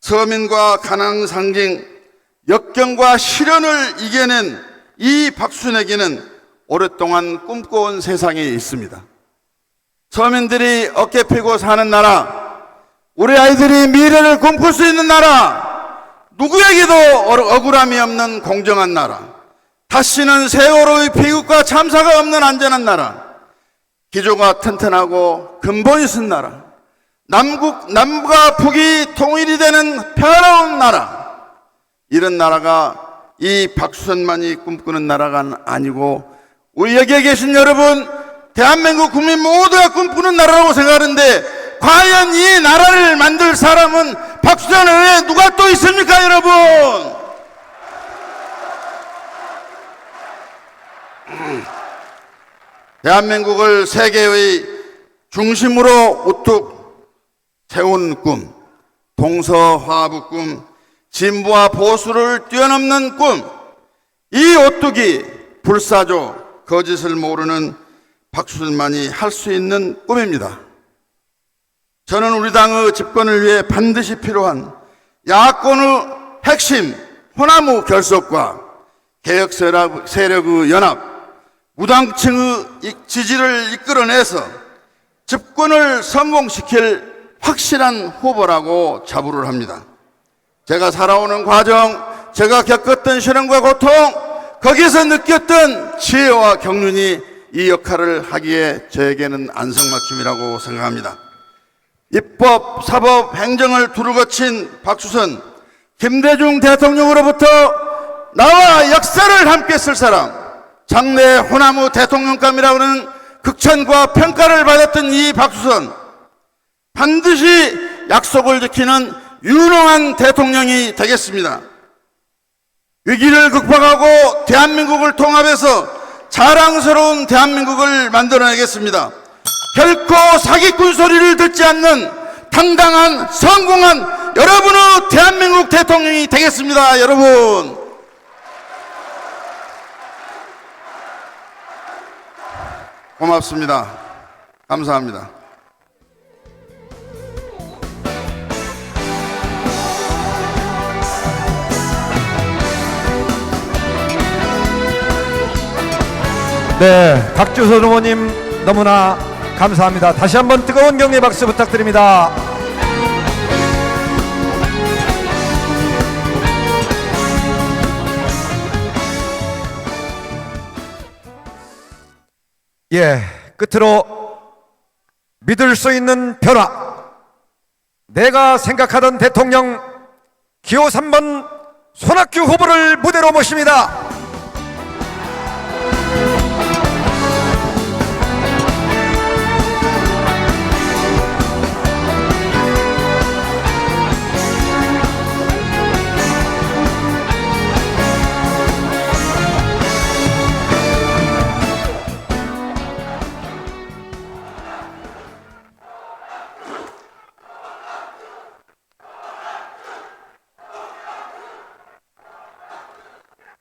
서민과 가난 상징, 역경과 시련을 이겨낸 이 박수선에게는 오랫동안 꿈꿔온 세상이 있습니다. 서민들이 어깨 펴고 사는 나라, 우리 아이들이 미래를 꿈꿀 수 있는 나라, 누구에게도 억울함이 없는 공정한 나라, 다시는 세월호의 비극과 참사가 없는 안전한 나라, 기조가 튼튼하고 근본이 있는 나라, 남과 북이 통일이 되는 평화로운 나라, 이런 나라가 이 박수선만이 꿈꾸는 나라가 아니고 우리 여기에 계신 여러분, 대한민국 국민 모두가 꿈꾸는 나라라고 생각하는데 과연 이 나라를 만들 사람은 박수선 외에 누가 또 있습니까, 여러분? 대한민국을 세계의 중심으로 우뚝 세운 꿈, 동서화합의 꿈, 진보와 보수를 뛰어넘는 꿈, 이 오뚜기 불사조 거짓을 모르는 박수선만이 할 수 있는 꿈입니다. 저는 우리 당의 집권을 위해 반드시 필요한 야권의 핵심 호남의 결속과 개혁 세력의 연합, 무당층의 지지를 이끌어내서 집권을 성공시킬 확실한 후보라고 자부를 합니다. 제가 살아오는 과정, 제가 겪었던 시련과 고통, 거기서 느꼈던 지혜와 경륜이 이 역할을 하기에 저에게는 안성맞춤이라고 생각합니다. 입법, 사법, 행정을 두루 거친 박수선, 김대중 대통령으로부터 나와 역사를 함께 쓸 사람, 장래 호남의 대통령감이라고 하는 극찬과 평가를 받았던 이 박수선, 반드시 약속을 지키는 유능한 대통령이 되겠습니다. 위기를 극복하고 대한민국을 통합해서 자랑스러운 대한민국을 만들어내겠습니다. 결코 사기꾼 소리를 듣지 않는 당당한 성공한 여러분의 대한민국 대통령이 되겠습니다. 여러분, 고맙습니다. 감사합니다. 네, 박주선 후보님 너무나 감사합니다. 다시 한번 뜨거운 격려 박수 부탁드립니다. 예, 끝으로 믿을 수 있는 변화, 내가 생각하던 대통령 기호 3번 손학규 후보를 무대로 모십니다.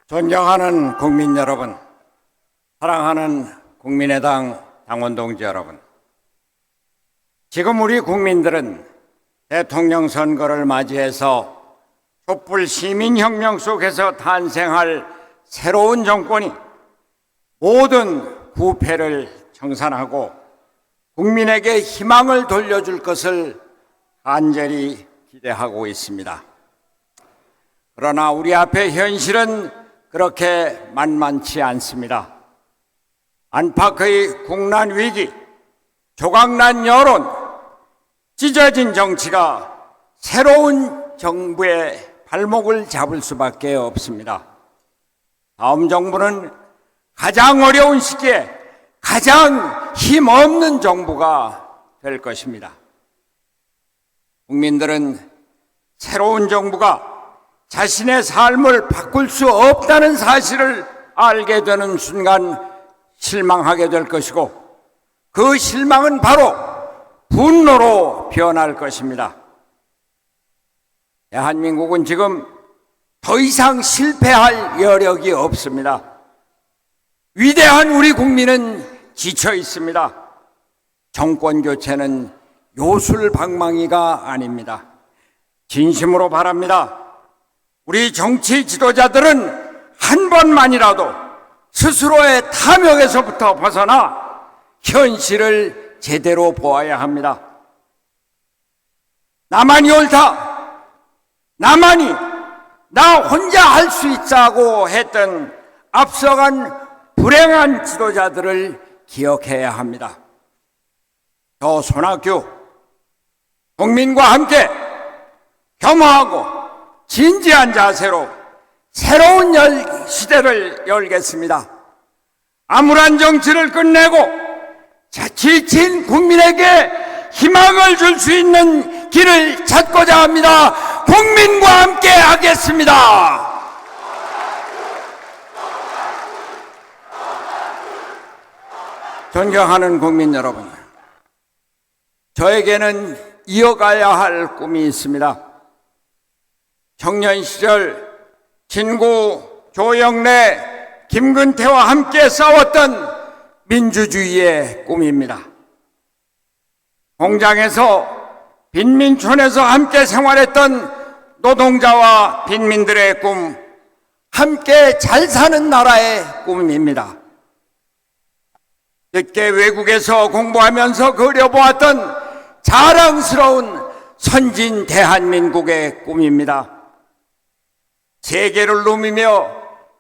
존경하는 국민 여러분, 사랑하는 국민의당 당원 동지 여러분, 지금 우리 국민들은 대통령 선거를 맞이해서 촛불 시민혁명 속에서 탄생할 새로운 정권이 모든 부패를 청산하고 국민에게 희망을 돌려줄 것을 간절히 기대하고 있습니다. 그러나 우리 앞에 현실은 그렇게 만만치 않습니다. 안팎의 국난 위기, 조각난 여론, 찢어진 정치가 새로운 정부의 발목을 잡을 수밖에 없습니다. 다음 정부는 가장 어려운 시기에 가장 힘없는 정부가 될 것입니다. 국민들은 새로운 정부가 자신의 삶을 바꿀 수 없다는 사실을 알게 되는 순간 실망하게 될 것이고, 그 실망은 바로 분노로 변할 것입니다. 대한민국은 지금 더 이상 실패할 여력이 없습니다. 위대한 우리 국민은 지쳐 있습니다. 정권 교체는 요술방망이가 아닙니다. 진심으로 바랍니다. 우리 정치 지도자들은 한 번만이라도 스스로의 탐욕에서부터 벗어나 현실을 제대로 보아야 합니다. 나만이 옳다, 나만이 나 혼자 할 수 있다고 했던 앞서간 불행한 지도자들을 기억해야 합니다. 저 손학규, 국민과 함께 겸허하고 진지한 자세로 새로운 시대를 열겠습니다. 암울한 정치를 끝내고 지친 국민에게 희망을 줄 수 있는 길을 찾고자 합니다. 국민과 함께 하겠습니다. 존경하는 국민 여러분, 저에게는 이어가야 할 꿈이 있습니다. 청년 시절 친구 조영래, 김근태와 함께 싸웠던 민주주의의 꿈입니다. 공장에서 빈민촌에서 함께 생활했던 노동자와 빈민들의 꿈, 함께 잘 사는 나라의 꿈입니다. 늦게 외국에서 공부하면서 그려보았던 자랑스러운 선진 대한민국의 꿈입니다. 세계를 누비며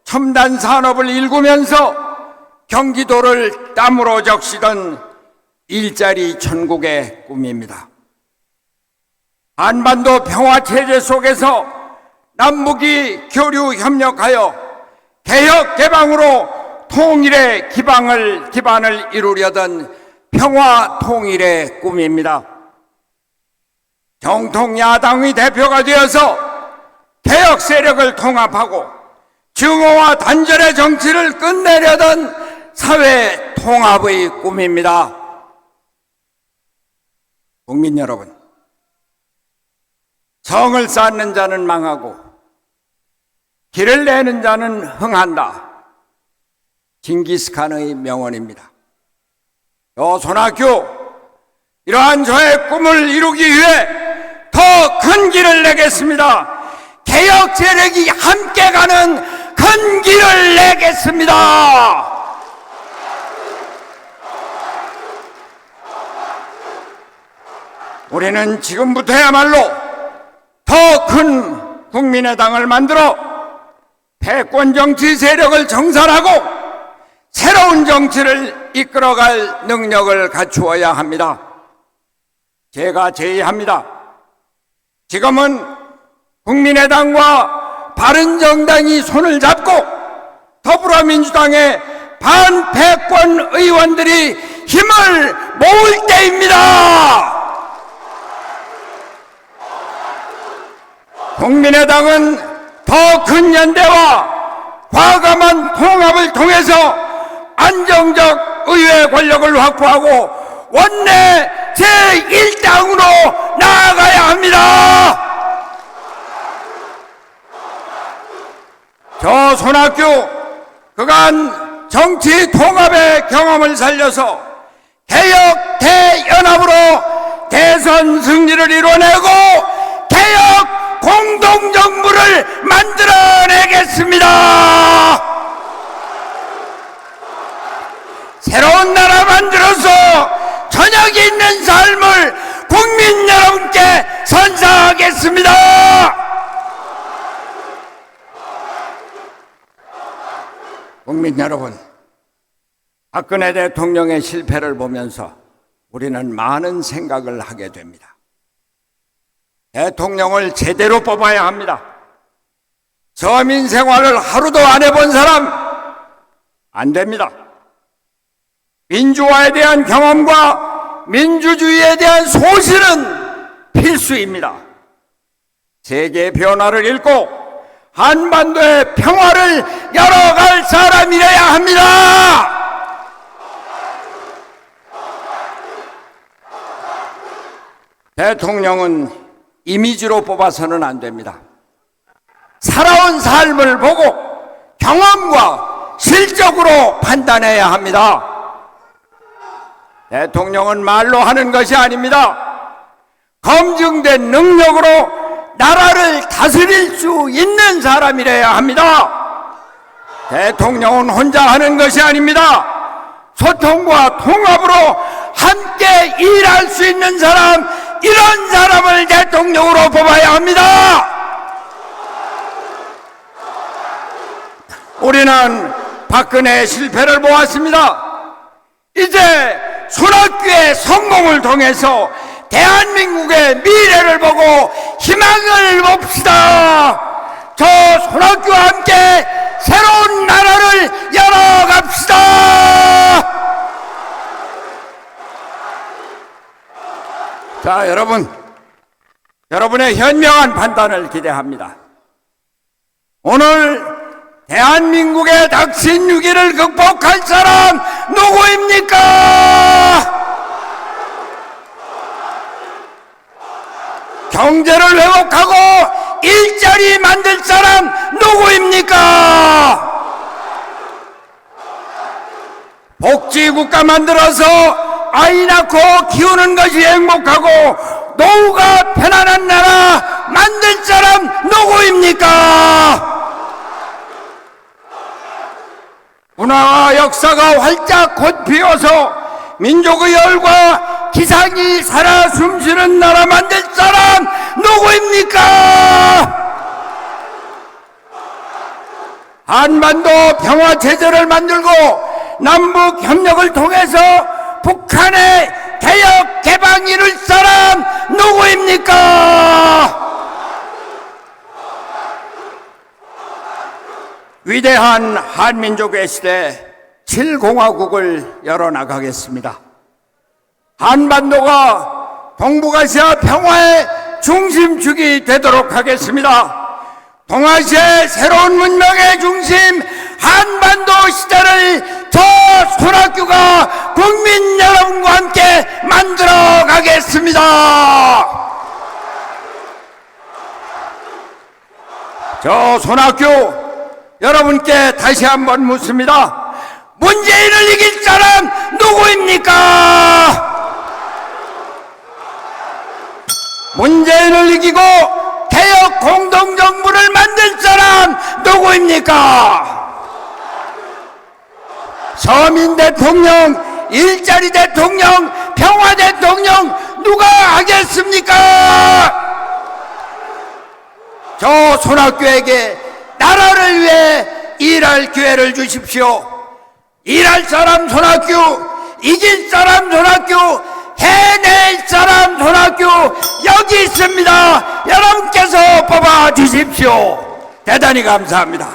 첨단 산업을 일구면서 경기도를 땀으로 적시던 일자리 천국의 꿈입니다. 한반도 평화체제 속에서 남북이 교류 협력하여 개혁 개방으로 통일의 기반을 이루려던 평화 통일의 꿈입니다. 정통 야당의 대표가 되어서 개혁 세력을 통합하고 증오와 단절의 정치를 끝내려던 사회 통합의 꿈입니다. 국민 여러분, 성을 쌓는 자는 망하고 길을 내는 자는 흥한다. 징기스칸의 명언입니다. 손학규, 이러한 저의 꿈을 이루기 위해 더 큰 길을 내겠습니다. 개혁 세력이 함께 가는 큰 길을 내겠습니다. 우리는 지금부터야말로 더 큰 국민의당을 만들어 패권 정치 세력을 정산하고 새로운 정치를 이끌어갈 능력을 갖추어야 합니다. 제가 제의합니다. 지금은 국민의당과 바른정당이 손을 잡고 더불어민주당의 반패권 의원들이 힘을 모을 때입니다. 국민의당은 더 큰 연대와 과감한 통합을 통해서 안정적 의회 권력을 확보하고 원내 제1당으로 나아가야 합니다. 저 손학규, 그간 정치 통합의 경험을 살려서 개혁 대연합으로 대선 승리를 이뤄내고 개혁 공동정부를 만들어내겠습니다. 새로운 나라 만들어서 저녁 있는 삶을 국민 여러분께 선사하겠습니다. 국민 여러분, 박근혜 대통령의 실패를 보면서 우리는 많은 생각을 하게 됩니다. 대통령을 제대로 뽑아야 합니다. 서민 생활을 하루도 안 해본 사람 안 됩니다. 민주화에 대한 경험과 민주주의에 대한 소신은 필수입니다. 세계의 변화를 읽고 한반도의 평화를 열어갈 사람이라야 합니다. 대통령은 이미지로 뽑아서는 안 됩니다. 살아온 삶을 보고 경험과 실적으로 판단해야 합니다. 대통령은 말로 하는 것이 아닙니다. 검증된 능력으로 나라를 다스릴 수 있는 사람이라야 합니다. 대통령은 혼자 하는 것이 아닙니다. 소통과 통합으로 함께 일할 수 있는 사람, 이런 사람을 대통령으로 뽑아야 합니다. 우리는 박근혜의 실패를 보았습니다. 이제 손학규의 성공을 통해서 대한민국의 미래를 보고 희망을 봅시다. 저 손학규와 함께 새로운 나라를 열어갑시다. 자, 여러분의 현명한 판단을 기대합니다. 오늘 대한민국의 닥친 위기를 극복할 사람 누구입니까? 경제를 회복하고 일자리 만들 사람 누구입니까? 복지국가 만들어서 아이 낳고 키우는 것이 행복하고 노후가 편안한 나라 만들 사람 누구입니까? 문화와 역사가 활짝 꽃 피어서 민족의 열과 기상이 살아 숨쉬는 나라 만들 사람 누구입니까? 한반도 평화체제를 만들고 남북 협력을 통해서 북한의 개혁 개방 이룰 사람 누구입니까? 위대한 한민족의 시대 7공화국을 열어나가겠습니다. 한반도가 동북아시아 평화의 중심축이 되도록 하겠습니다. 동아시아의 새로운 문명의 중심 한반도 시대를 저 손학규가 국민 여러분과 함께 만들어 가겠습니다. 저 손학규 여러분께 다시 한번 묻습니다. 문재인을 이길 사람 누구입니까? 문재인을 이기고 개혁 공동정부를 만들 사람 누구입니까? 서민 대통령, 일자리 대통령, 평화 대통령 누가 하겠습니까? 저 손학규에게 나라를 위해 일할 기회를 주십시오. 일할 사람 손학규, 이길 사람 손학규, 해낼 사람 손학규 여기 있습니다. 여러분께서 뽑아 주십시오. 대단히 감사합니다.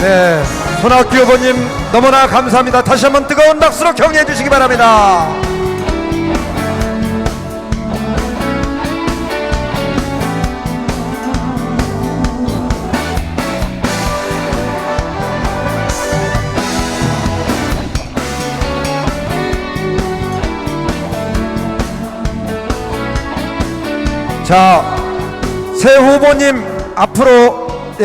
네, 손학규 후보님 너무나 감사합니다. 다시 한번 뜨거운 박수로 격려해 주시기 바랍니다. 자, 새 후보님 앞으로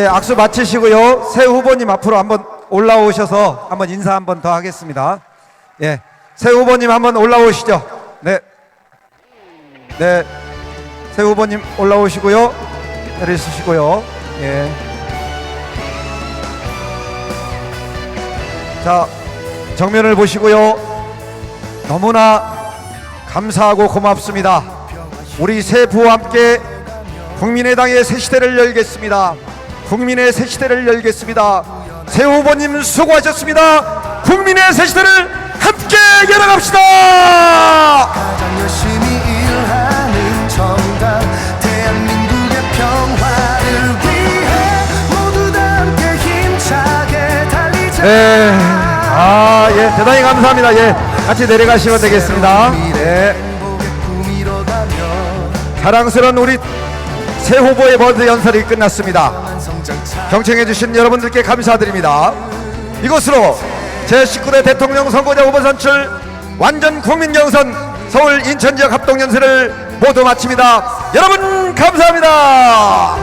악수 마치시고요. 새 후보님 앞으로 한번 올라오셔서 한번 인사 한번 더 하겠습니다. 예, 새 후보님 한번 올라오시죠. 네, 네, 새 후보님 올라오시고요. 내리시고요. 예. 자, 정면을 보시고요. 너무나 감사하고 고맙습니다. 우리 새 부와 함께 국민의당의 새 시대를 열겠습니다. 국민의 새 시대를 열겠습니다. 새 후보님 수고하셨습니다. 국민의 새 시대를 함께 열어갑시다. 가장 열심히 일하는 정당 대한민국의 평화를 위해 모두 다 함께 힘차게 달리자. 네, 예, 대단히 감사합니다. 예, 같이 내려가시면 되겠습니다. 네. 자랑스러운 우리 새 후보의 버드 연설이 끝났습니다. 경청해주신 여러분들께 감사드립니다. 이것으로 제19대 대통령 선거자 후보 선출 완전 국민경선 서울 인천 지역 합동연설을 모두 마칩니다. 여러분 감사합니다.